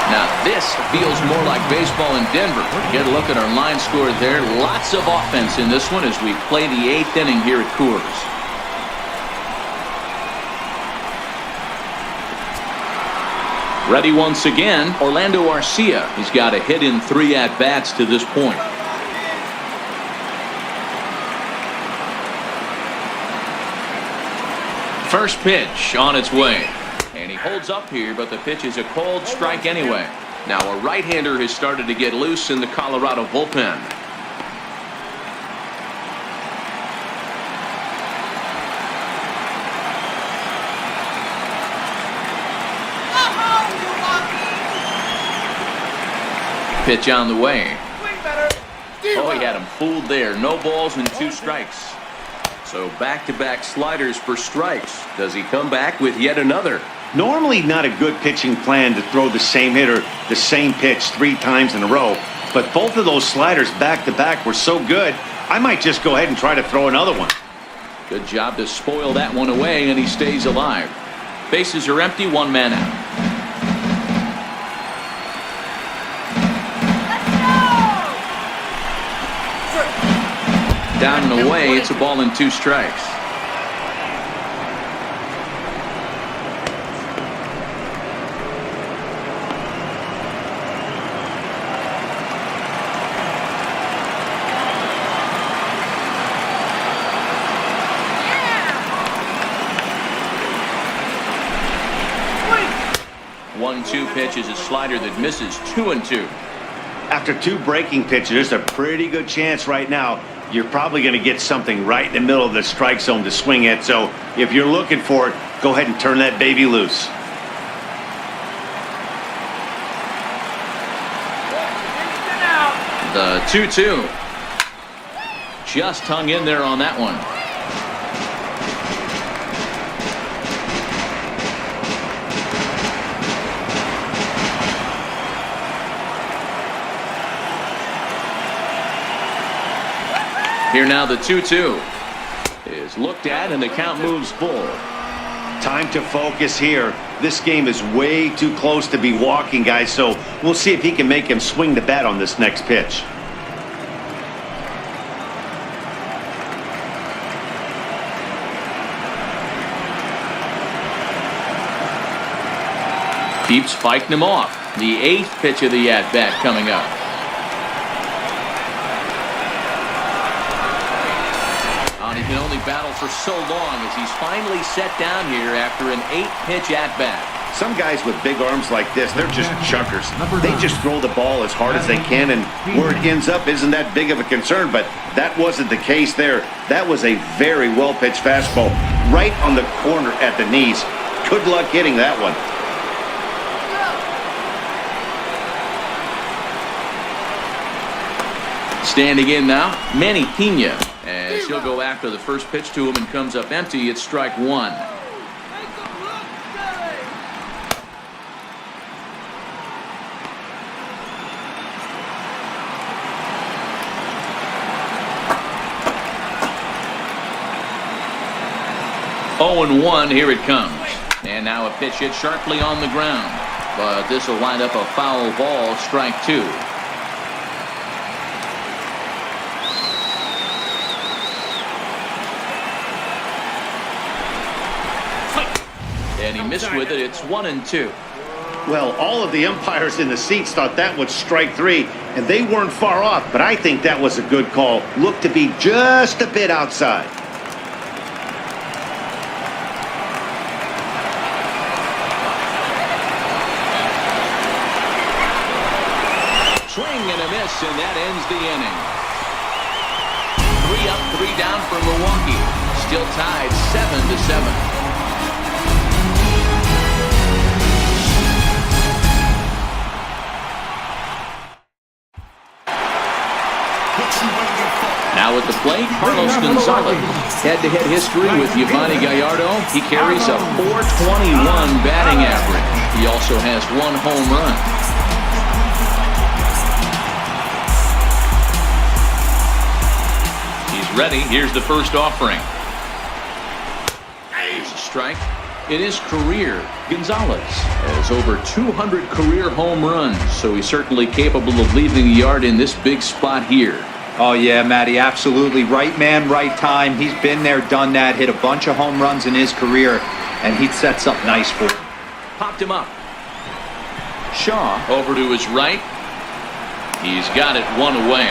Now this feels more like baseball in Denver. Get a look at our line score there. Lots of offense in this one as we play the 8th inning here at Coors. Ready once again, Orlando Arcia. He's got a hit in 3 at-bats to this point. First pitch on its way. And he holds up here, but the pitch is a cold strike anyway. Now a right-hander has started to get loose in the Colorado bullpen. Pitch on the way. Oh, he had him fooled there. No balls and 2 strikes. So back-to-back sliders for strikes. Does he come back with yet another? Normally not a good pitching plan to throw the same hitter the same pitch 3 times in a row, but both of those sliders back-to-back were so good, I might just go ahead and try to throw another one. Good job to spoil that one away, and he stays alive. Bases are empty, 1 man out. Down and away, it's a ball and 2 strikes. Yeah. 1-2 pitch is a slider that misses 2-2. After 2 breaking pitches, there's a pretty good chance right now you're probably going to get something right in the middle of the strike zone to swing at. So if you're looking for it, go ahead and turn that baby loose. The 2-2. Just hung in there on that one. Here now the 2-2 is looked at and the count moves full. Time to focus here. This game is way too close to be walking, guys, so we'll see if he can make him swing the bat on this next pitch. Keeps fighting him off. The 8th pitch of the at-bat coming up. He can only battle for so long as he's finally set down here after an 8-pitch at-bat. Some guys with big arms like this, they're just chuckers. They just throw the ball as hard as they can, and where it ends up isn't that big of a concern, but that wasn't the case there. That was a very well-pitched fastball right on the corner at the knees. Good luck hitting that one. Standing in now, Manny Pena. As he'll go after the first pitch to him and comes up empty, it's strike one. Oh, and 1, here it comes. And now a pitch hit sharply on the ground. But this will wind up a foul ball, strike 2. And he missed with it. It's 1 and 2. Well, all of the umpires in the seats thought that was strike 3, and they weren't far off, but I think that was a good call. Looked to be just a bit outside. Swing and a miss, and that ends the inning. 3 up, 3 down for Milwaukee. Still tied 7-7. Now at the plate, Carlos Gonzalez. Head-to-head history with Yovani Gallardo. He carries a .421 batting average. He also has 1 home run. He's ready. Here's the first offering. Here's a strike. It is career. Gonzalez has over 200 career home runs, so he's certainly capable of leaving the yard in this big spot here. Oh, yeah, Matty, absolutely. Right man, right time. He's been there, done that, hit a bunch of home runs in his career, and he'd set something nice for him. Popped him up. Shaw over to his right. He's got it 1 away.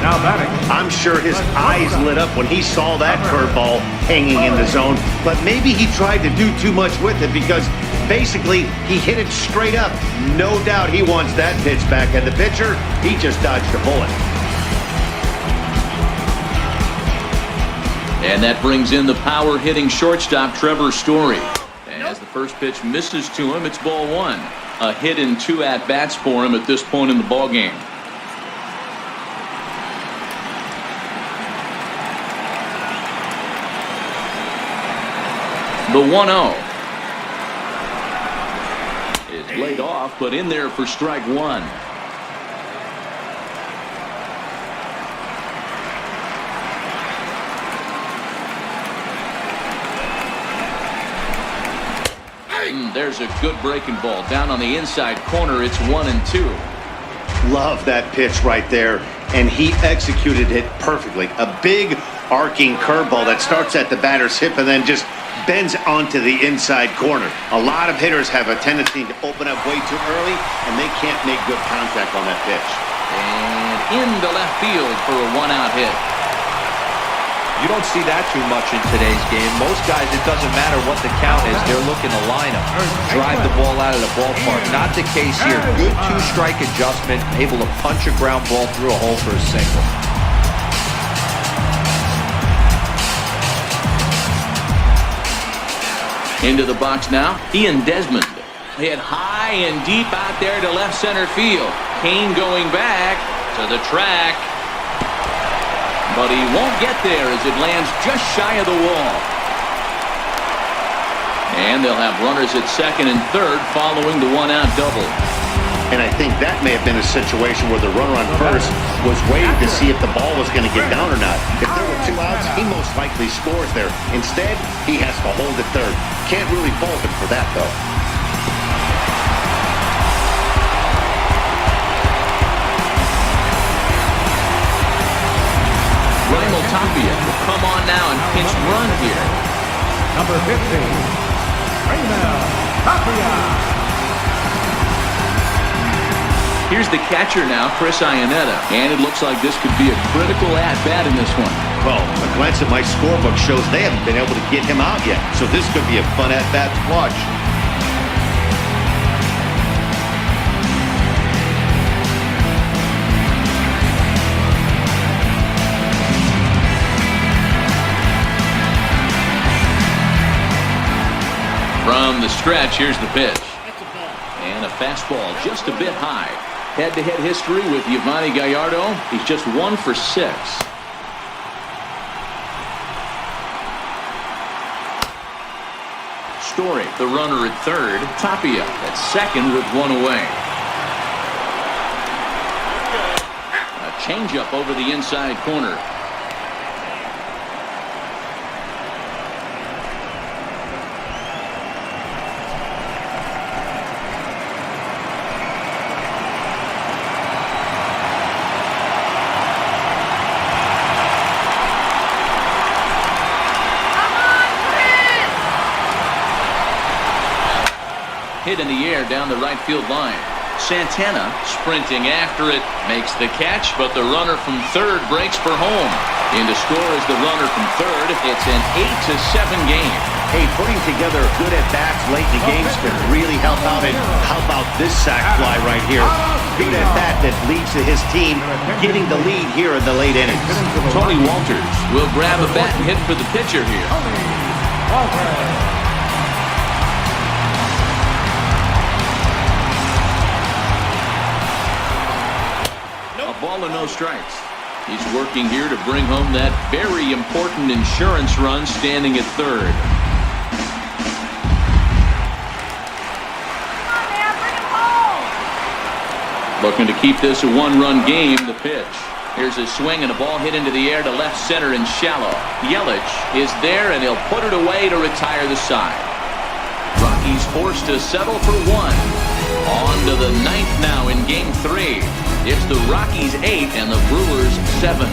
Now batting. I'm sure his eyes lit up when he saw that curveball hanging in the zone, but maybe he tried to do too much with it because basically he hit it straight up. No doubt he wants that pitch back, and the pitcher, he just dodged a bullet. And that brings in the power-hitting shortstop Trevor Story. As the first pitch misses to him, it's ball 1. A hit in 2 at-bats for him at this point in the ballgame. The 1-0 is laid off, but in there for strike 1. There's a good breaking ball down on the inside corner. It's 1 and 2. Love that pitch right there, and he executed it perfectly. A big arcing curveball that starts at the batter's hip and then just bends onto the inside corner. A lot of hitters have a tendency to open up way too early, and they can't make good contact on that pitch. And into left field for a 1-out hit. You don't see that too much in today's game. Most guys, it doesn't matter what the count is. They're looking to line up, drive the ball out of the ballpark. Not the case here. Good 2-strike adjustment, able to punch a ground ball through a hole for a single. Into the box now, Ian Desmond. Hit high and deep out there to left center field. Kane going back to the track. But he won't get there as it lands just shy of the wall. And they'll have runners at second and third following the 1-out double. And I think that may have been a situation where the runner on first was waiting to see if the ball was going to get down or not. If there were 2 outs, he most likely scores there. Instead, he has to hold at third. Can't really fault him for that, though. Raimel Tapia will come on now and pinch run here. Number 15, Raimel Tapia. Here's the catcher now, Chris Iannetta. And it looks like this could be a critical at-bat in this one. Well, a glance at my scorebook shows they haven't been able to get him out yet. So this could be a fun at-bat to watch. From the stretch, here's the pitch. And a fastball just a bit high. Head-to-head history with Yovani Gallardo. He's just 1 for 6. Story, the runner at third. Tapia at second with 1 away. A changeup over the inside corner. Hit in the air down the right field line. Santana sprinting after it, makes the catch, but the runner from third breaks for home. In to score is the runner from third. It's an 8-7 game. Hey, putting together good at-bats late in the games can really help out. And how about this sac fly right here? Good at-bat that leads to his team getting the lead here in the late innings. Tony Walters will grab a bat and hit for the pitcher here. Ball and no strikes. He's working here to bring home that very important insurance run, standing at third. Come on, man, bring him home. Looking to keep this a 1-run game. The pitch. Here's a swing and a ball hit into the air to left center and shallow. Yelich is there, and he'll put it away to retire the side. Rockies forced to settle for 1. On to the 9th now in Game 3. It's the Rockies 8 and the Brewers 7.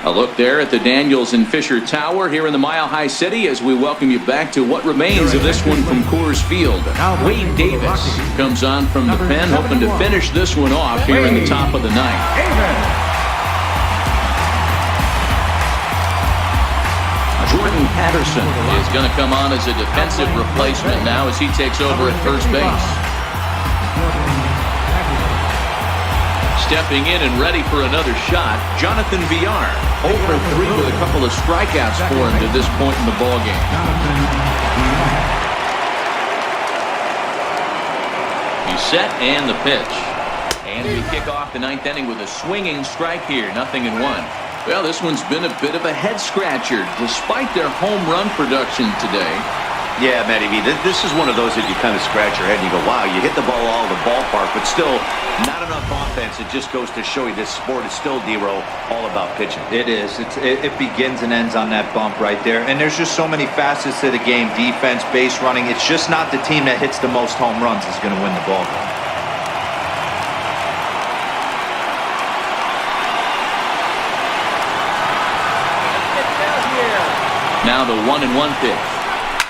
A look there at the Daniels and Fisher Tower here in the Mile High City as we welcome you back to what remains of this one from Coors Field. Wade Davis comes on from the pen, hoping to finish this one off here in the top of the 9th. Jordan Patterson is going to come on as a defensive replacement now as he takes over at first base. Stepping in and ready for another shot, Jonathan Villar. 0-for-3 with a couple of strikeouts for him to this point in the ballgame. He's set and the pitch. And we kick off the 9th inning with a swinging strike here, 0-1. Well, this one's been a bit of a head-scratcher, despite their home run production today. Yeah, Matty V, this is one of those that you kind of scratch your head and you go, wow, you hit the ball all over the ballpark, but still not enough offense. It just goes to show you this sport is still, D-Row, all about pitching. It is. It begins and ends on that bump right there. And there's just so many facets to the game. Defense, base running. It's just not the team that hits the most home runs is going to win the ball game. Now the 1-1 pitch.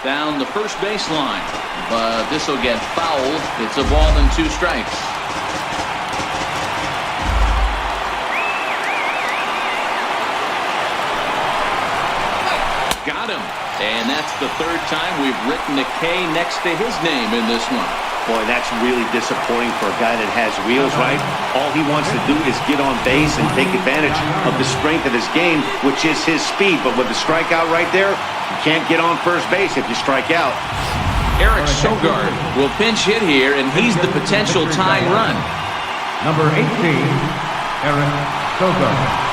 Down the first baseline. But this will get fouled. It's a ball and 2 strikes. Got him. And that's the 3rd time we've written a K next to his name in this one. Boy, that's really disappointing for a guy that has wheels, right? All he wants to do is get on base and take advantage of the strength of his game, which is his speed. But with the strikeout right there, you can't get on first base if you strike out. Eric Sogard will pinch hit here, and he's the potential tying run. Number 18, Eric Sogard.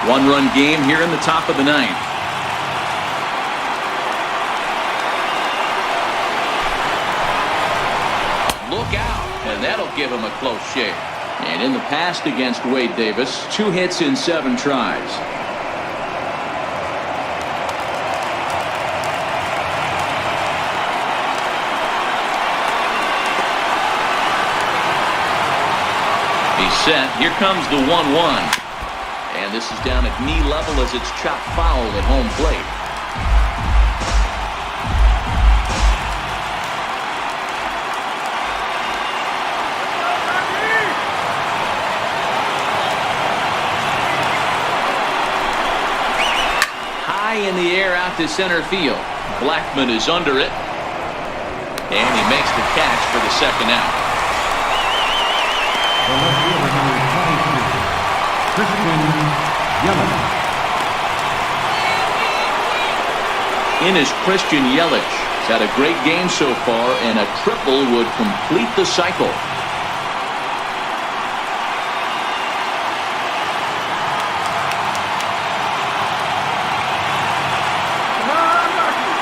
One-run game here in the top of the 9th. Look out, and that'll give him a close shave. And in the past against Wade Davis, 2 hits in 7 tries. He's set. Here comes the 1-1. And this is down at knee level as it's chopped foul at home plate. High in the air out to center field. Blackman is under it. And he makes the catch for the second out. The left fielder, number 23, Christian Yelich. In is Christian Yelich. He's had a great game so far, and a triple would complete the cycle.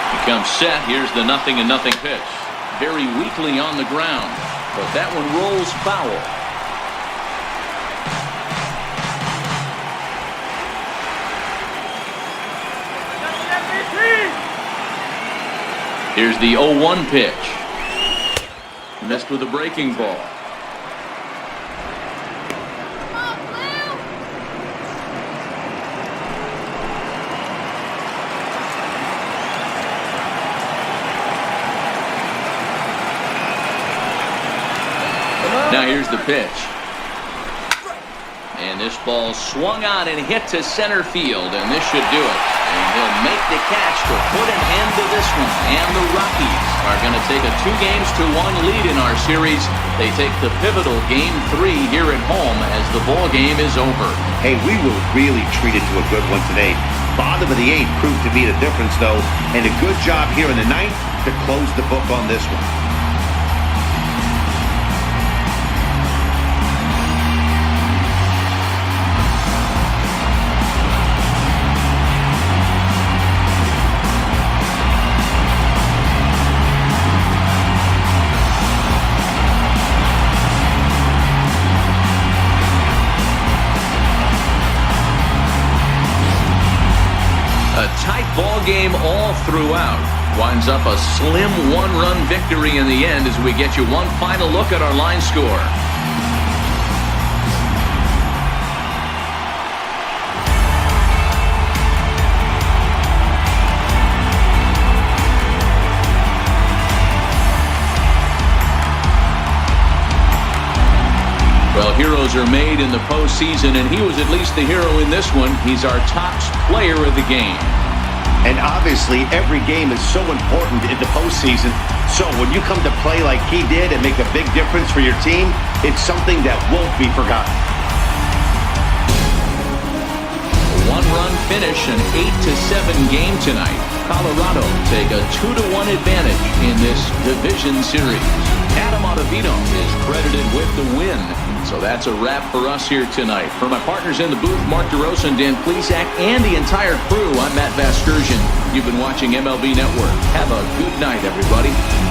He comes set. Here's the 0-0 pitch. Very weakly on the ground, but that one rolls foul. Here's the 0-1 pitch. Missed with a breaking ball. Now here's the pitch. And this ball swung on and hit to center field, and this should do it. And he'll make the catch to put an end to this one. And the Rockies are going to take a 2-1 lead in our series. They take the pivotal Game 3 here at home as the ball game is over. Hey, we were really treated to a good one today. Bottom of the 8th proved to be the difference, though, and a good job here in the 9th to close the book on this one. Ball game all throughout. Winds up a slim 1-run victory in the end as we get you one final look at our line score. Well, heroes are made in the postseason, and he was at least the hero in this one. He's our top player of the game. And obviously, every game is so important in the postseason. So when you come to play like he did and make a big difference for your team, it's something that won't be forgotten. A 1-run finish, an 8-7 game tonight. Colorado take a 2-1 advantage in this division series. Adam Ottavino is credited with the win. So that's a wrap for us here tonight. For my partners in the booth, Mark DeRosa and Dan Plesac, and the entire crew, I'm Matt Vasgersian. You've been watching MLB Network. Have a good night, everybody.